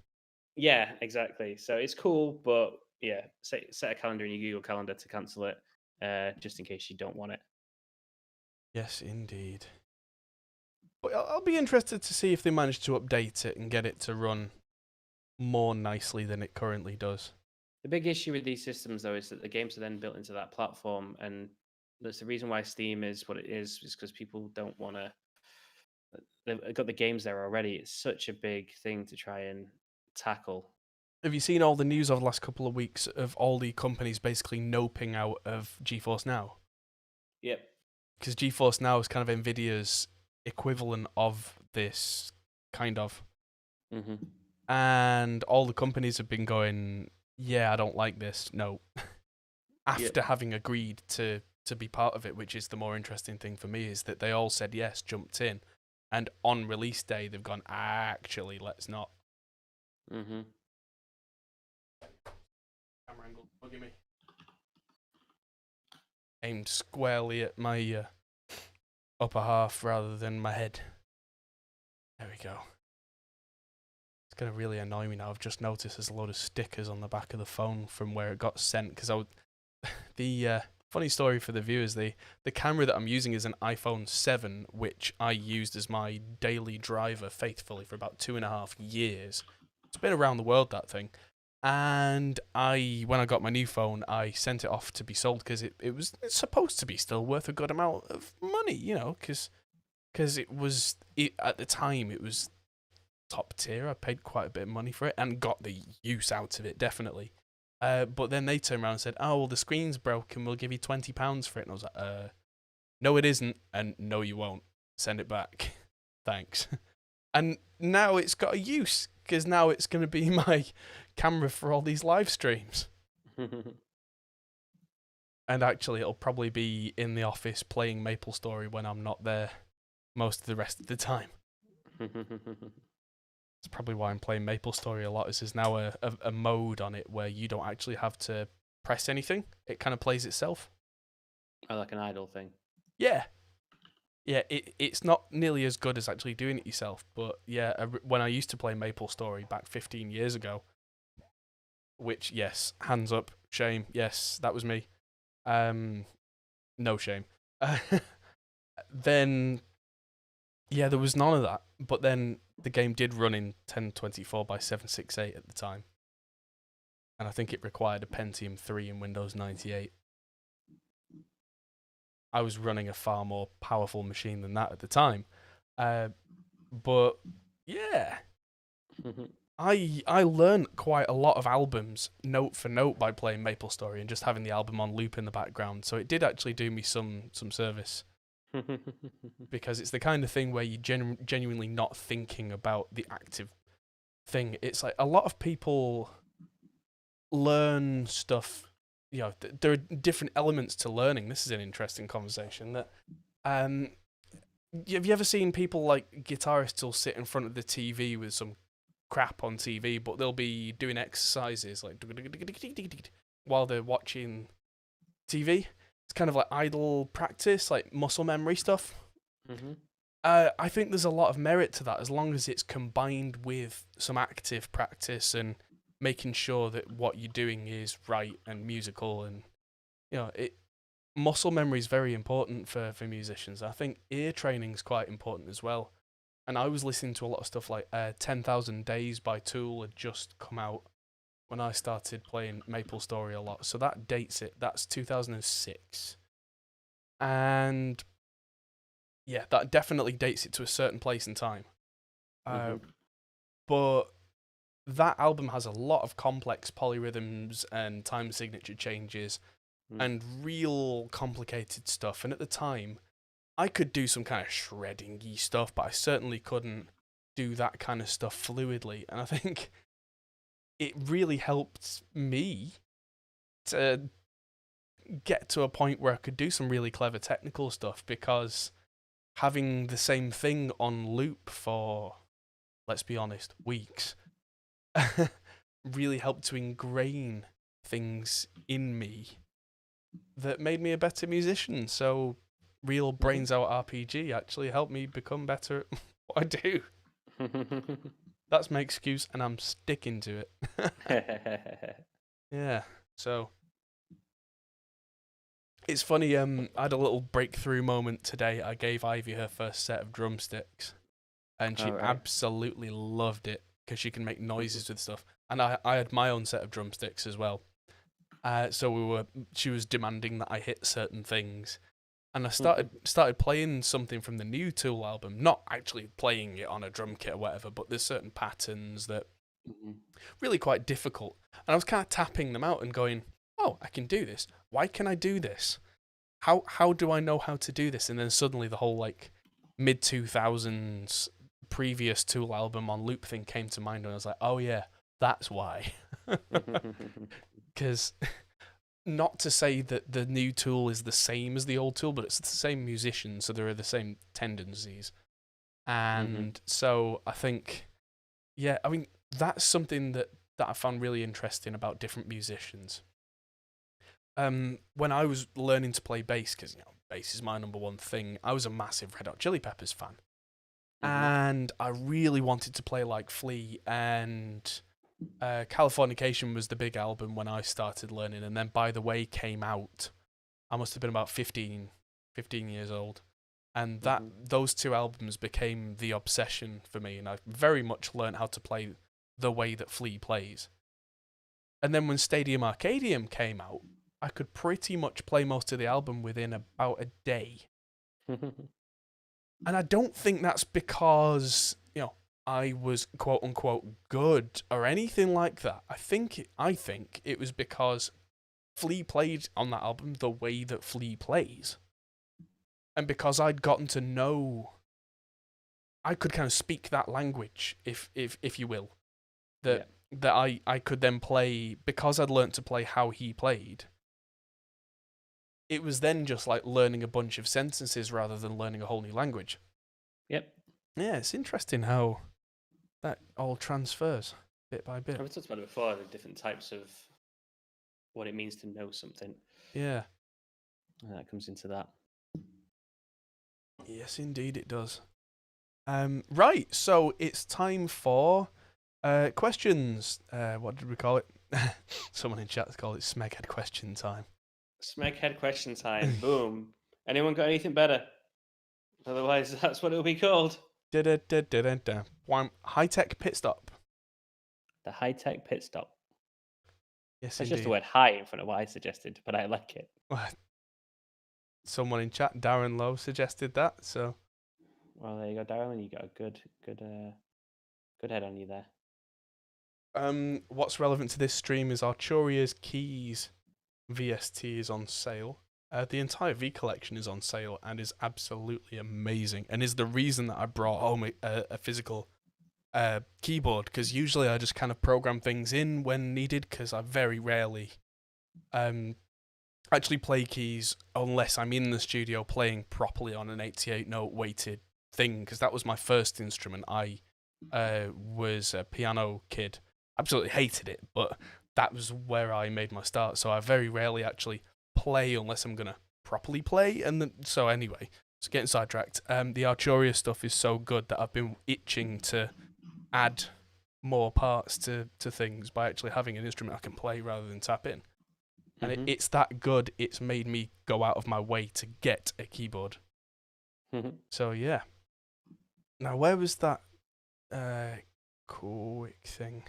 Yeah, exactly. So it's cool, but yeah, set a calendar in your Google Calendar to cancel it, just in case you don't want it. Yes, indeed. But I'll be interested to see if they manage to update it and get it to run more nicely than it currently does. The big issue with these systems, though, is that the games are then built into that platform, and that's the reason why Steam is what it is because people don't want to. They've got the games there already. It's such a big thing to try and tackle. Have you seen all the news over the last couple of weeks of all the companies basically noping out of GeForce Now? Yep. Because GeForce Now is kind of Nvidia's equivalent of this, kind of. Mm-hmm. And all the companies have been going, yeah, I don't like this. No. After having agreed to be part of it, which is the more interesting thing for me, is that they all said yes, jumped in. And on release day, they've gone, actually, let's not. Mm-hmm. Camera angle, bugging me. Aimed squarely at my upper half rather than my head. There we go. It's going to really annoy me now. I've just noticed there's a load of stickers on the back of the phone from where it got sent. Because the funny story for the viewers, the camera that I'm using is an iPhone 7, which I used as my daily driver faithfully for about 2.5 years. It's been around the world, that thing. And when I got my new phone, I sent it off to be sold because it's supposed to be still worth a good amount of money, you know, because at the time it was top tier. I paid quite a bit of money for it and got the use out of it, definitely. But then they turned around and said, "Oh, well, the screen's broken. We'll give you £20 for it." And I was like, "No, it isn't, and no, you won't. Send it back, thanks." And now it's got a use because now it's going to be my camera for all these live streams. And actually, it'll probably be in the office playing MapleStory when I'm not there most of the rest of the time. That's probably why I'm playing MapleStory a lot. Is there's now a mode on it where you don't actually have to press anything. It kind of plays itself. I like an idle thing. Yeah. Yeah, it's not nearly as good as actually doing it yourself. But yeah, when I used to play MapleStory back 15 years ago, which, yes, hands up, shame, yes, that was me. no shame. Then, yeah, there was none of that. But then the game did run in 1024 by 768 at the time. And I think it required a Pentium 3 in Windows 98. I was running a far more powerful machine than that at the time. But yeah, I learned quite a lot of albums note for note by playing MapleStory and just having the album on loop in the background. So it did actually do me some service, because it's the kind of thing where you're genuinely not thinking about the active thing. It's like a lot of people learn stuff. You know, there are different elements to learning. This is an interesting conversation. That have you ever seen people like guitarists will sit in front of the TV with some crap on TV, but they'll be doing exercises like while they're watching TV? It's kind of like idle practice, like muscle memory stuff. I think there's a lot of merit to that as long as it's combined with some active practice and making sure that what you're doing is right and musical, and muscle memory is very important for musicians. I think ear training is quite important as well. And I was listening to a lot of stuff like 10,000 Days by Tool had just come out when I started playing MapleStory a lot. So that dates it. That's 2006. And yeah, that definitely dates it to a certain place in time. But that album has a lot of complex polyrhythms and time signature changes and real complicated stuff. And at the time, I could do some kind of shredding-y stuff, but I certainly couldn't do that kind of stuff fluidly. And I think it really helped me to get to a point where I could do some really clever technical stuff, because having the same thing on loop for, let's be honest, weeks, really helped to ingrain things in me that made me a better musician. So real brains out RPG actually helped me become better at what I do. That's my excuse, and I'm sticking to it. Yeah, so it's funny, I had a little breakthrough moment today. I gave Ivy her first set of drumsticks, and she absolutely loved it, because she can make noises with stuff. And I had my own set of drumsticks as well. So she was demanding that I hit certain things. And I started playing something from the new Tool album, not actually playing it on a drum kit or whatever, but there's certain patterns that really quite difficult. And I was kind of tapping them out and going, oh, I can do this. Why can I do this? How do I know how to do this? And then suddenly the whole like mid-2000s previous Tool album on loop thing came to mind, and I was like, oh yeah, that's why. Because not to say that the new Tool is the same as the old Tool, but it's the same musician, so there are the same tendencies. And so I think, yeah, I mean, that's something that I found really interesting about different musicians. When I was learning to play bass, because bass is my number one thing, I was a massive Red Hot Chili Peppers fan. And I really wanted to play like Flea, and Californication was the big album when I started learning, and then By the Way came out. I must have been about 15 years old, and those two albums became the obsession for me, and I very much learned how to play the way that Flea plays. And then when Stadium Arcadium came out, I could pretty much play most of the album within about a day. And I don't think that's because, I was quote unquote good or anything like that. I think it was because Flea played on that album the way that Flea plays. And because I'd gotten to know, I could kind of speak that language, if you will. That I could then play, because I'd learnt to play how he played. It was then just like learning a bunch of sentences rather than learning a whole new language. Yep. Yeah, it's interesting how that all transfers bit by bit. I've talked about it before, the different types of what it means to know something. Yeah. And that comes into that. Yes, indeed it does. Right, so it's time for questions. What did we call it? Someone in chat called it Smeghead question time. Smeghead question time. Boom. Anyone got anything better? Otherwise, that's what it'll be called. High-tech pit stop. The high-tech pit stop. Yes, That's just the indeed. word high in front of what I suggested, but I like it. Someone in chat, Darren Lowe, suggested that. So, Well, there you go, Darren. You got a good head on you there. what's relevant to this stream is Arturia's Keys VST is on sale. The entire V collection is on sale and is absolutely amazing, and is the reason that I brought home a physical keyboard, because usually I just kind of program things in when needed, because I very rarely actually play keys unless I'm in the studio playing properly on an 88 note weighted thing, because that was my first instrument. I was a piano kid, absolutely hated it, but that was where I made my start, so I very rarely actually play unless I'm gonna properly play. And then, so anyway, so getting sidetracked. The Arturia stuff is so good that I've been itching to add more parts to things by actually having an instrument I can play rather than tap in. And it's that good, it's made me go out of my way to get a keyboard. So yeah. Now, where was that quick thing?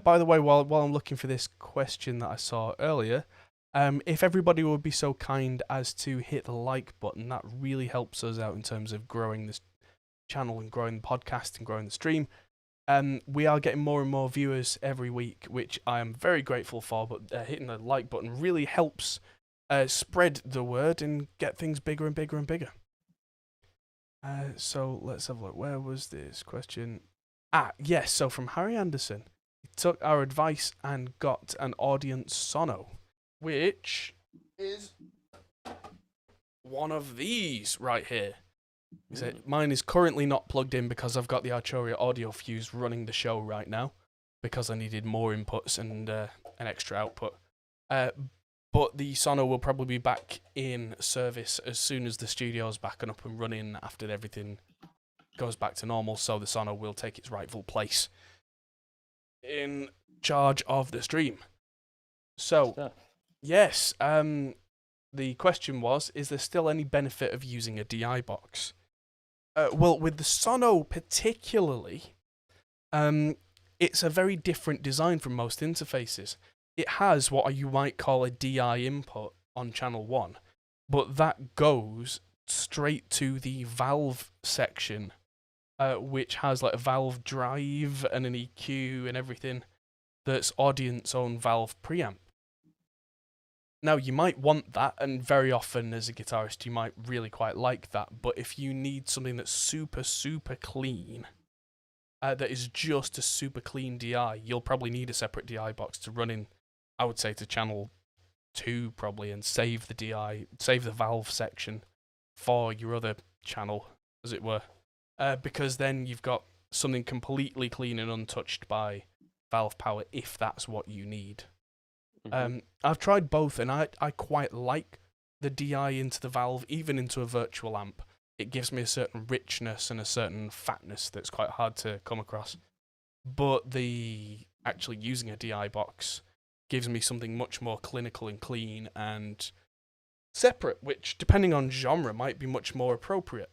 By the way, while I'm looking for this question that I saw earlier, if everybody would be so kind as to hit the like button, that really helps us out in terms of growing this channel and growing the podcast and growing the stream. We are getting more and more viewers every week, which I am very grateful for, but hitting the like button really helps spread the word and get things bigger and bigger and bigger. So let's have a look. Where was this question? Yes, so from Harry Anderson. He took our advice and got an audience sono, which is one of these right here. Mine is currently not plugged in because I've got the Arturia audio fuse running the show right now, because I needed more inputs and an extra output. But the sono will probably be back in service as soon as the studio's back and up and running after everything goes back to normal, so the sono will take its rightful place in charge of the stream. So, yes, the question was, is there still any benefit of using a DI box? Well, with the sono particularly, it's a very different design from most interfaces. It has what you might call a DI input on channel 1, but that goes straight to the valve section, which has like a valve drive and an EQ and everything that's audience own valve preamp. Now, you might want that, and very often as a guitarist you might really quite like that, but if you need something that's super, super clean, that is just a super clean DI, you'll probably need a separate DI box to run in, I would say, to channel 2 probably, and save the DI, save the valve section for your other channel, as it were. Because then you've got something completely clean and untouched by valve power, if that's what you need. I've tried both, and I quite like the DI into the valve, even into a virtual amp. It gives me a certain richness and a certain fatness that's quite hard to come across. But the actually using a DI box gives me something much more clinical and clean and separate, which, depending on genre, might be much more appropriate.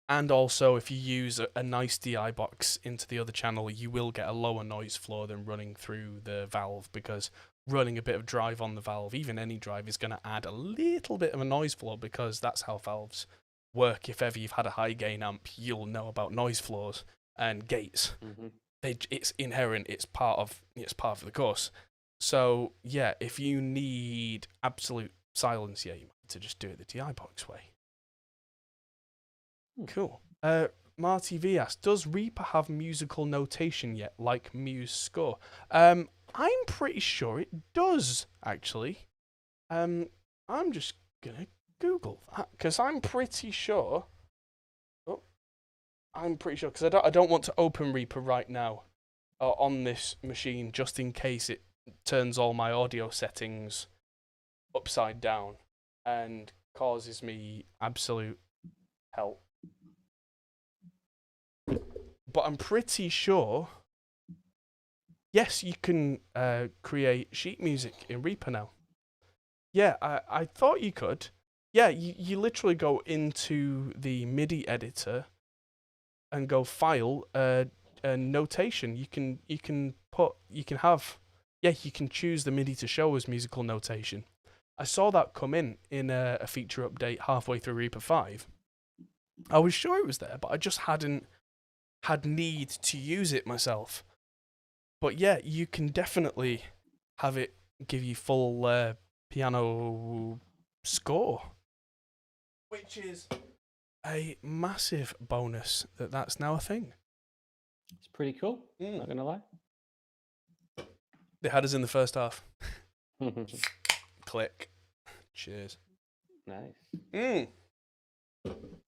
And also, if you use a nice DI box into the other channel, you will get a lower noise floor than running through the valve, because running a bit of drive on the valve, even any drive, is going to add a little bit of a noise floor, because that's how valves work. If ever you've had a high gain amp, you'll know about noise floors and gates. It's inherent. It's part of the course. So yeah, if you need absolute silence, yeah, you might have to just do it the DI box way. Cool. Marty V asks, does Reaper have musical notation yet, like Muse Score? I'm pretty sure it does, actually. I'm just gonna Google that, because I'm pretty sure. Because I don't want to open Reaper right now on this machine, just in case it turns all my audio settings upside down and causes me absolute hell. But I'm pretty sure yes, you can create sheet music in Reaper now. Yeah, I thought you could. Yeah, you literally go into the MIDI editor and go file a notation. You can choose the MIDI to show as musical notation. I saw that come in a feature update halfway through Reaper 5. I was sure it was there, but I just hadn't had need to use it myself. But yeah, you can definitely have it give you full piano score, which is a massive bonus that's now a thing. It's pretty cool. Not gonna lie. They had us in the first half. Click. Cheers. Nice.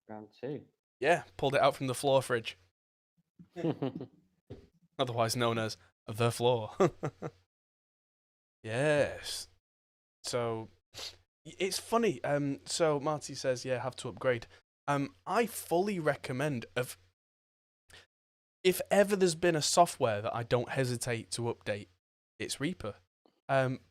Round 2. Yeah, pulled it out from the floor fridge. Otherwise known as the floor. Yes. So it's funny. So Marty says, yeah, have to upgrade. I fully recommend if ever there's been a software that I don't hesitate to update, it's Reaper.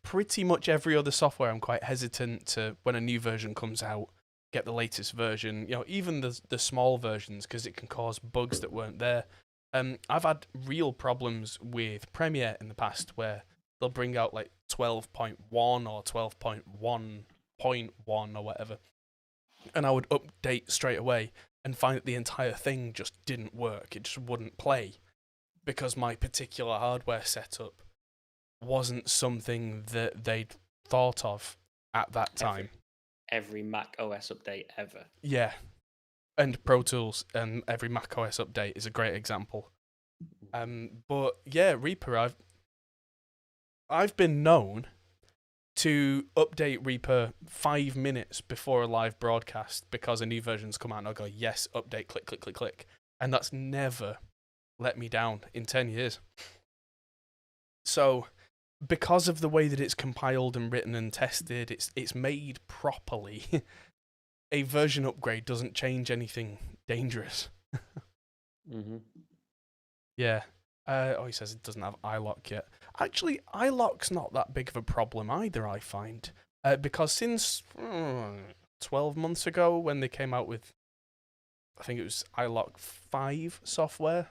Pretty much every other software I'm quite hesitant to, when a new version comes out, get the latest version. You know, even the small versions, because it can cause bugs that weren't there. I've had real problems with Premiere in the past where they'll bring out like 12.1 or 12.1.1 or whatever, and I would update straight away and find that the entire thing just didn't work. It just wouldn't play because my particular hardware setup wasn't something that they'd thought of at that time. Every Mac OS update ever. Yeah. And Pro Tools and every Mac OS update is a great example. But yeah, Reaper, I've been known to update Reaper 5 minutes before a live broadcast because a new version's come out and I'll go, yes, update, click, click, click, click. And that's never let me down in 10 years. So because of the way that it's compiled and written and tested, it's made properly. A version upgrade doesn't change anything dangerous. Yeah. He says it doesn't have ILock yet. Actually, ILock's not that big of a problem either, I find. Because since 12 months ago, when they came out with, I think it was ILock 5 software,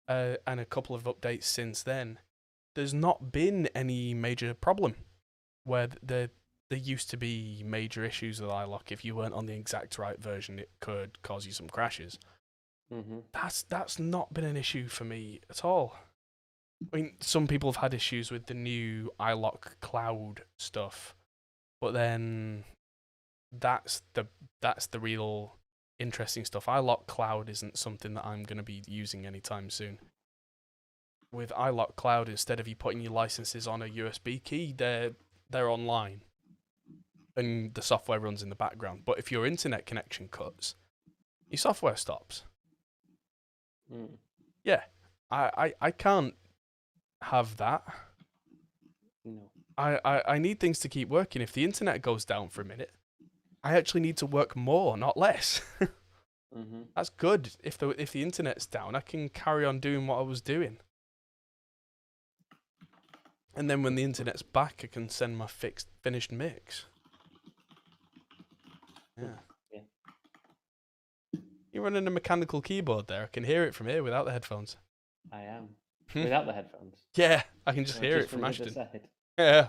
and a couple of updates since then, there's not been any major problem where there used to be major issues with iLock. If you weren't on the exact right version, it could cause you some crashes. That's not been an issue for me at all. I mean, some people have had issues with the new ILock Cloud stuff, but then that's the real interesting stuff. ILock Cloud isn't something that I'm going to be using anytime soon. With ILock Cloud, instead of you putting your licenses on a USB key, they're online, and the software runs in the background. But if your internet connection cuts, your software stops. Yeah, I can't have that. No. I need things to keep working. If the internet goes down for a minute, I actually need to work more, not less. That's good. If the internet's down, I can carry on doing what I was doing. And then when the internet's back, I can send my finished mix. Yeah. You're running a mechanical keyboard there. I can hear it from here without the headphones. I am. Without the headphones? Yeah, I can just hear it from Ashton. Yeah.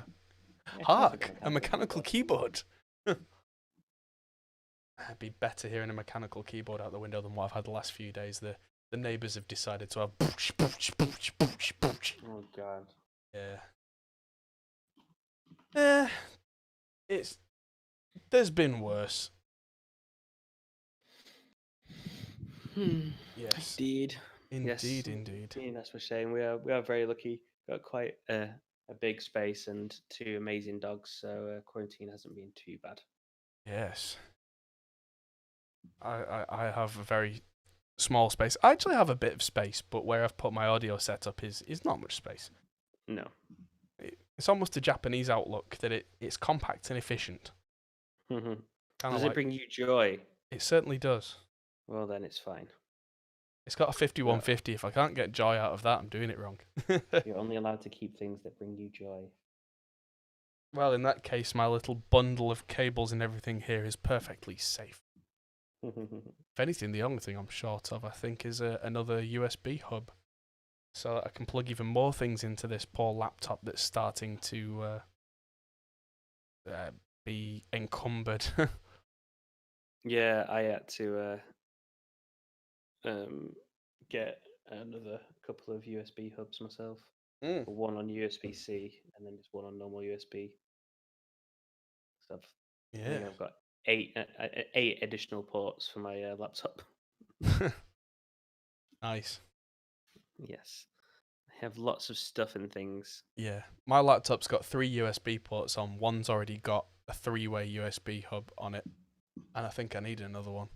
Hark, a mechanical keyboard. It'd be better hearing a mechanical keyboard out the window than what I've had the last few days. The neighbours have decided to have... Oh, God. Yeah. There's been worse. Yes. Indeed. Indeed. Yeah, that's for shame. We are very lucky. Got quite a big space and 2 amazing dogs, so quarantine hasn't been too bad. Yes. I have a very small space. I actually have a bit of space, but where I've put my audio setup is not much space. No. It's almost a Japanese outlook that it's compact and efficient. Does it bring you joy? It certainly does. Well, then it's fine. It's got a 5150. If I can't get joy out of that, I'm doing it wrong. You're only allowed to keep things that bring you joy. Well, in that case, my little bundle of cables and everything here is perfectly safe. If anything, the only thing I'm short of, I think, is another USB hub, so that I can plug even more things into this poor laptop that's starting to be encumbered. Yeah, I had to get another couple of USB hubs myself. One on USB-C and then just one on normal USB. So I think I've got eight additional ports for my laptop. Nice. Yes, I have lots of stuff and things. Yeah, my laptop's got 3 USB ports on. One's already got a 3-way USB hub on it, and I think I need another one.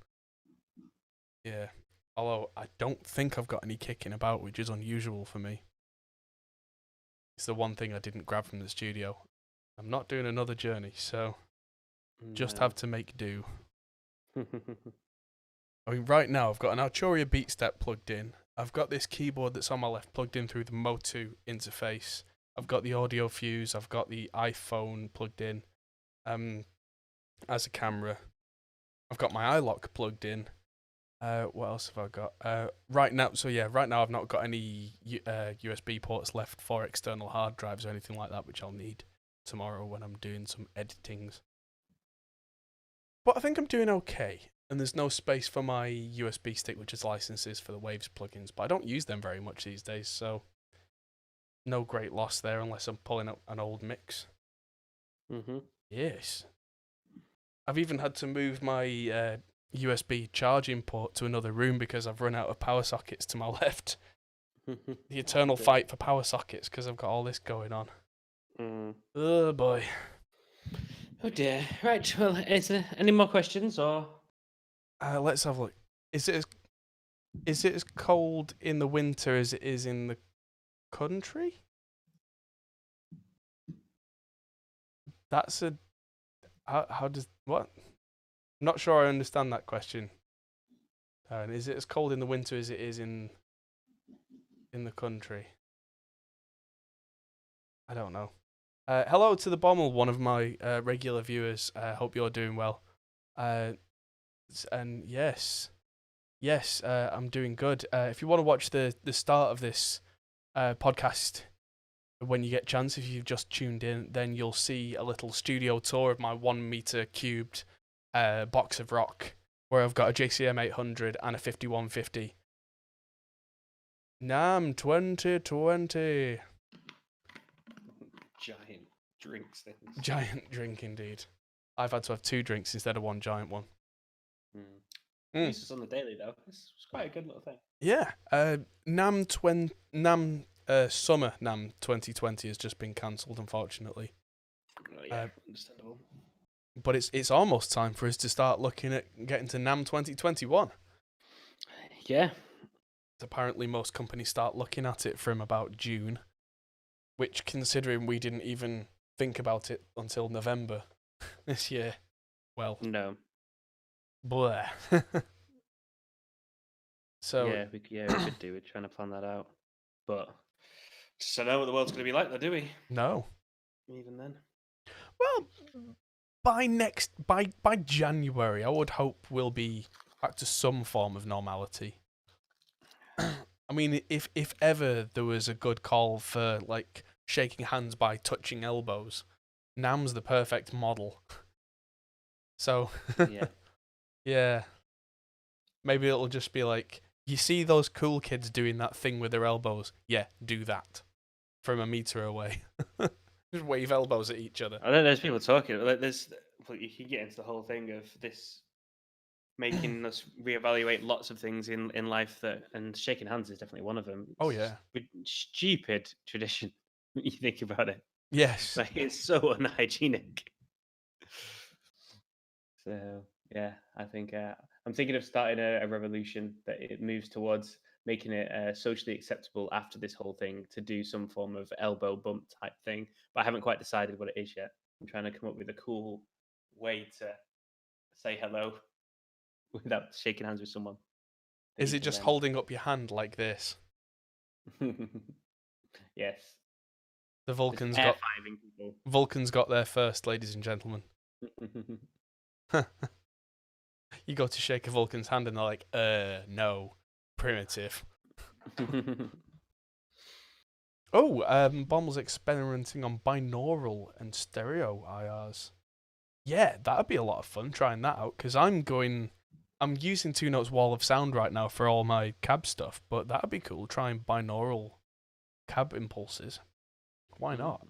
Yeah, although I don't think I've got any kicking about, which is unusual for me. It's the one thing I didn't grab from the studio. I'm not doing another journey, so just have to make do. I mean, right now I've got an Arturia BeatStep plugged in. I've got this keyboard that's on my left plugged in through the Motu interface. I've got the audio fuse. I've got the iPhone plugged in as a camera. I've got my iLock plugged in. What else have I got? Right now I've not got any USB ports left for external hard drives or anything like that, which I'll need tomorrow when I'm doing some editings. But I think I'm doing okay. And there's no space for my USB stick, which is licenses for the Waves plugins, but I don't use them very much these days, so no great loss there unless I'm pulling up an old mix. Yes. I've even had to move my USB charging port to another room because I've run out of power sockets to my left. The eternal fight for power sockets because I've got all this going on. Oh boy. Oh dear. Right, well, is there any more questions or? Let's have a look. Is it as cold in the winter as it is in the country? That's a how does what? I'm not sure I understand that question. Is it as cold in the winter as it is in the country? I don't know. Hello to the Bommel, one of my regular viewers. Hope you're doing well. And yes, I'm doing good. If you want to watch the start of this podcast when you get a chance, if you've just tuned in, then you'll see a little studio tour of my 1 meter cubed box of rock, where I've got a JCM 800 and a 5150. NAMM 2020. Giant drinks things. Giant drink indeed. I've had to have 2 drinks instead of 1 giant one. At least it's on the daily though. It's quite a good little thing. Yeah. Summer NAMM 2020 has just been cancelled, unfortunately. Oh, yeah, understandable. But it's almost time for us to start looking at getting to NAMM 2021. Yeah. Apparently, most companies start looking at it from about June, which, considering we didn't even think about it until November this year, well, no. Bleh. So yeah, we could do. We're trying to plan that out, but just don't know what the world's going to be like, though, do we? No. Even then. Well, by January, I would hope we'll be back to some form of normality. I mean, if ever there was a good call for like shaking hands by touching elbows, NAMM's the perfect model. So yeah. Yeah. Maybe it'll just be like, you see those cool kids doing that thing with their elbows? Yeah, do that. From a meter away. Just wave elbows at each other. I know there's people talking, like you can get into the whole thing of this making us reevaluate lots of things in life, and shaking hands is definitely one of them. Oh, yeah. Stupid tradition, when you think about it. Yes. Like, it's so unhygienic. So yeah, I think I'm thinking of starting a revolution that it moves towards making it socially acceptable after this whole thing to do some form of elbow bump type thing, but I haven't quite decided what it is yet. I'm trying to come up with a cool way to say hello without shaking hands with someone. The Is it each of just them. holding up your hand like this? Yes. The Just Vulcans air got fiving people. there first, ladies and gentlemen. You go to shake a Vulcan's hand and they're like, no, primitive. Oh, Bommel's experimenting on binaural and stereo IRs. Yeah, that'd be a lot of fun trying that out, because I'm using 2Note's Wall of Sound right now for all my cab stuff, but that'd be cool, trying binaural cab impulses. Why not?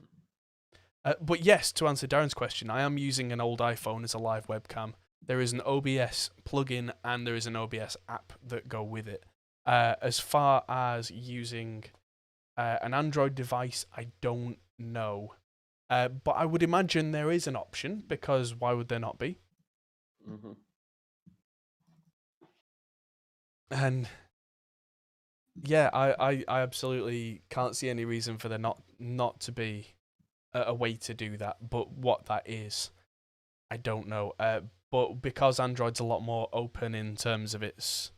But yes, to answer Darren's question, I am using an old iPhone as a live webcam. There is an OBS plugin and there is an OBS app that go with it. As far as using an Android device, I don't know. But I would imagine there is an option, because why would there not be? And yeah, I absolutely can't see any reason for there not to be a way to do that. But what that is, I don't know. But because Android's a lot more open in terms of its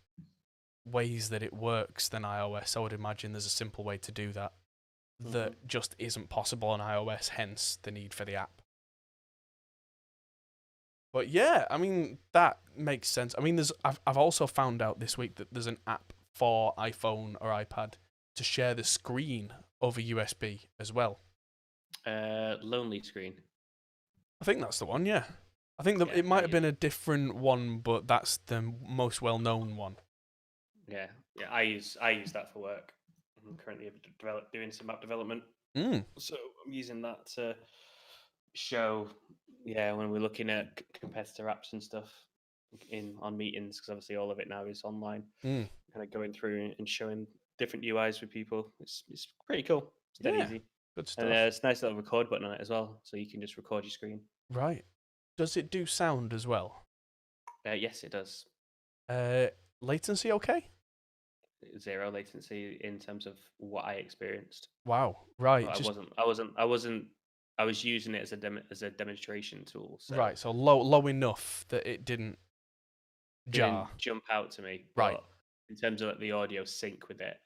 ways that it works than iOS, I would imagine there's a simple way to do that that just isn't possible on iOS, hence the need for the app. But yeah, I mean, that makes sense. I mean, I've also found out this week that there's an app for iPhone or iPad to share the screen over USB as well. Lonely Screen. I think that's the one, yeah. I think that it might have been a different one, but that's the most well-known one. Yeah, I use that for work. I'm currently doing some app development, so I'm using that to show, when we're looking at competitor apps and stuff on meetings, because obviously all of it now is online. Kind of going through and showing different UIs with people. It's pretty cool. It's dead easy. Good stuff. And there's a nice little record button on it as well, so you can just record your screen. Right. Does it do sound as well? Yes, it does. Latency okay? 0 latency in terms of what I experienced. Wow. Right. I was using it as a demonstration tool. So right. So low enough that it didn't jar. didn't jump out to me. Right. But in terms of the audio sync with it,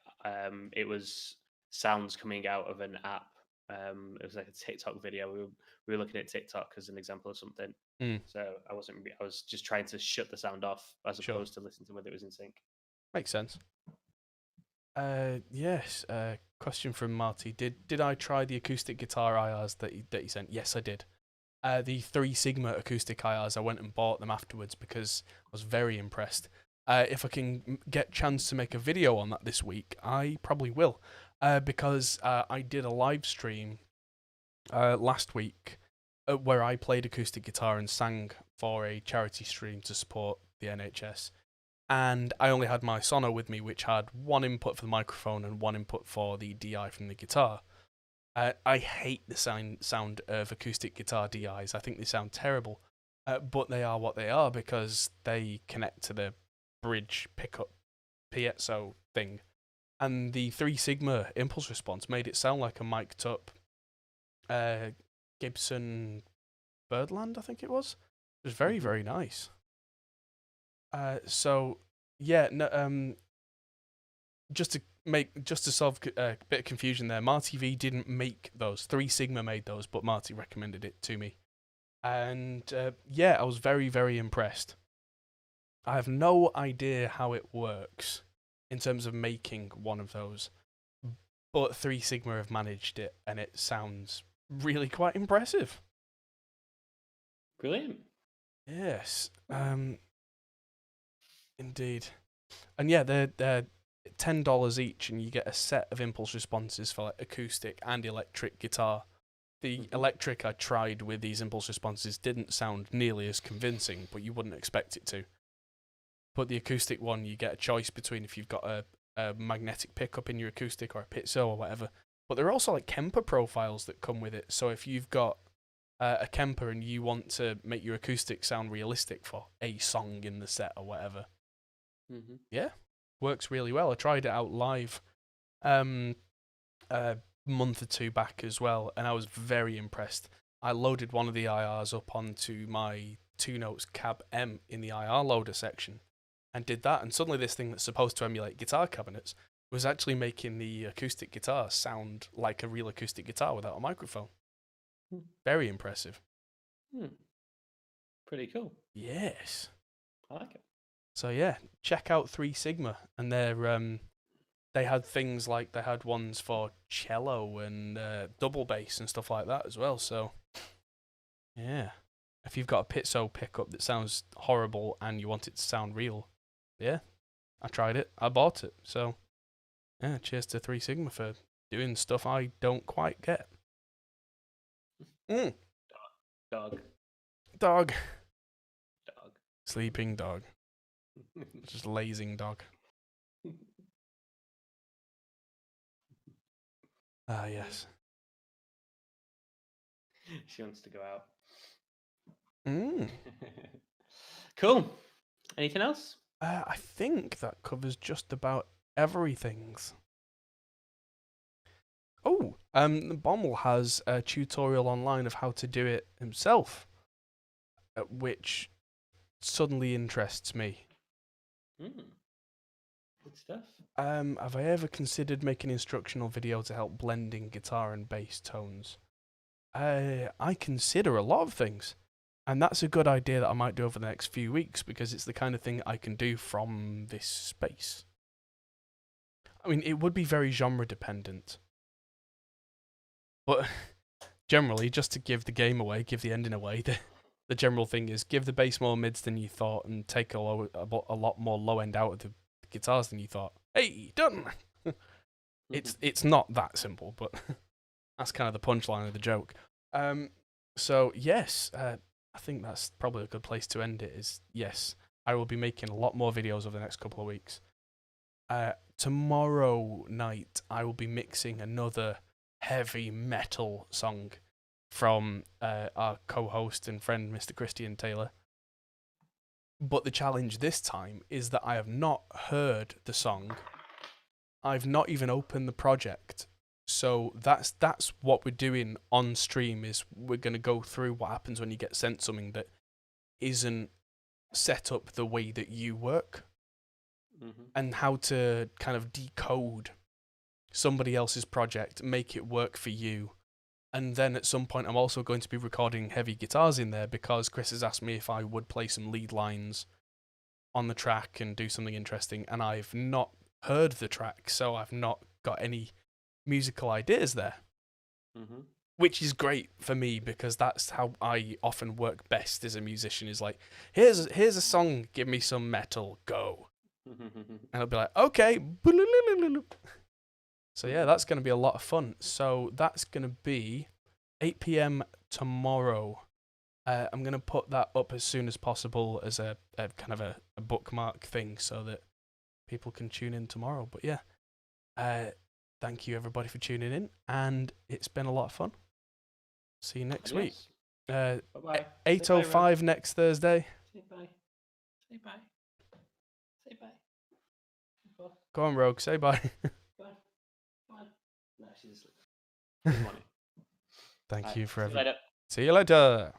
it was sounds coming out of an app. It was like a TikTok video. We were looking at TikTok as an example of something. So I was just trying to shut the sound off as opposed to listen to whether it was in sync. Makes sense. Yes. Question from Marty. Did I try the acoustic guitar IRs that he sent? Yes, I did. The 3 Sigma acoustic IRs, I went and bought them afterwards because I was very impressed. If I can get a chance to make a video on that this week, I probably will. Because I did a live stream last week where I played acoustic guitar and sang for a charity stream to support the NHS. And I only had my Sono with me, which had 1 input for the microphone and 1 input for the DI from the guitar. I hate the sound of acoustic guitar DIs. I think they sound terrible. But they are what they are because they connect to the bridge pickup piezo thing. And the 3 Sigma impulse response made it sound like a mic'd up Gibson Birdland, I think it was. It was very, very nice. So yeah, no, just to solve a bit of confusion there, Marty V didn't make those. 3 Sigma made those, but Marty recommended it to me. And yeah, I was very, very impressed. I have no idea how it works in terms of making one of those, but 3 Sigma have managed it, and it sounds really quite impressive. Brilliant. Yes. Indeed. And yeah, they're $10 each, and you get a set of impulse responses for like acoustic and electric guitar. The electric I tried with these impulse responses didn't sound nearly as convincing, but you wouldn't expect it to. But the acoustic one, you get a choice between if you've got a magnetic pickup in your acoustic or a piezo or whatever. But there are also like Kemper profiles that come with it. So if you've got a Kemper and you want to make your acoustic sound realistic for a song in the set or whatever, yeah, works really well. I tried it out live a month or 2 back as well, and I was very impressed. I loaded one of the IRs up onto my 2Notes Cab M in the IR loader section, and did that, and suddenly this thing that's supposed to emulate guitar cabinets was actually making the acoustic guitar sound like a real acoustic guitar without a microphone. Very impressive. Pretty cool. Yes. I like it. So yeah, check out 3 Sigma, and they had things like they had ones for cello and double bass and stuff like that as well. So yeah, if you've got a pizzo pickup that sounds horrible and you want it to sound real, yeah, I tried it, I bought it. So yeah, cheers to 3 Sigma for doing stuff I don't quite get. Dog. Dog. Dog. Sleeping dog. Just lazing dog. Ah, yes. She wants to go out. Mm. Cool. Anything else? I think that covers just about everything's. Oh, Bommel has a tutorial online of how to do it himself, which suddenly interests me. Good stuff. Have I ever considered making an instructional video to help blending guitar and bass tones? I consider a lot of things, and that's a good idea that I might do over the next few weeks because it's the kind of thing I can do from this space. I mean, it would be very genre dependent, but generally, just to give the game away, give the ending away, the general thing is give the bass more mids than you thought and take a lot more low end out of the guitars than you thought. Hey, done! It's not that simple, but that's kind of the punchline of the joke. So yes, I think that's probably a good place to end it. Is yes, I will be making a lot more videos over the next couple of weeks. Tomorrow night, I will be mixing another heavy metal song from our co-host and friend, Mr. Christian Taylor. But the challenge this time is that I have not heard the song. I've not even opened the project. So that's what we're doing on stream is we're going to go through what happens when you get sent something that isn't set up the way that you work. And how to kind of decode somebody else's project, make it work for you. And then at some point, I'm also going to be recording heavy guitars in there because Chris has asked me if I would play some lead lines on the track and do something interesting. And I've not heard the track, so I've not got any musical ideas there. Which is great for me because that's how I often work best as a musician is like, here's a song, give me some metal, go. And I'll be like, okay. So yeah, that's going to be a lot of fun. So that's going to be 8 p.m. tomorrow. I'm going to put that up as soon as possible as a kind of a bookmark thing so that people can tune in tomorrow. But yeah, thank you everybody for tuning in, and it's been a lot of fun. See you next week. Bye-bye. 8:05 next Thursday. Say bye. Say bye. Say bye. Go on, Rogue. Say bye. Bye. Bye. No, she's asleep. Thank you for See you later. See you later.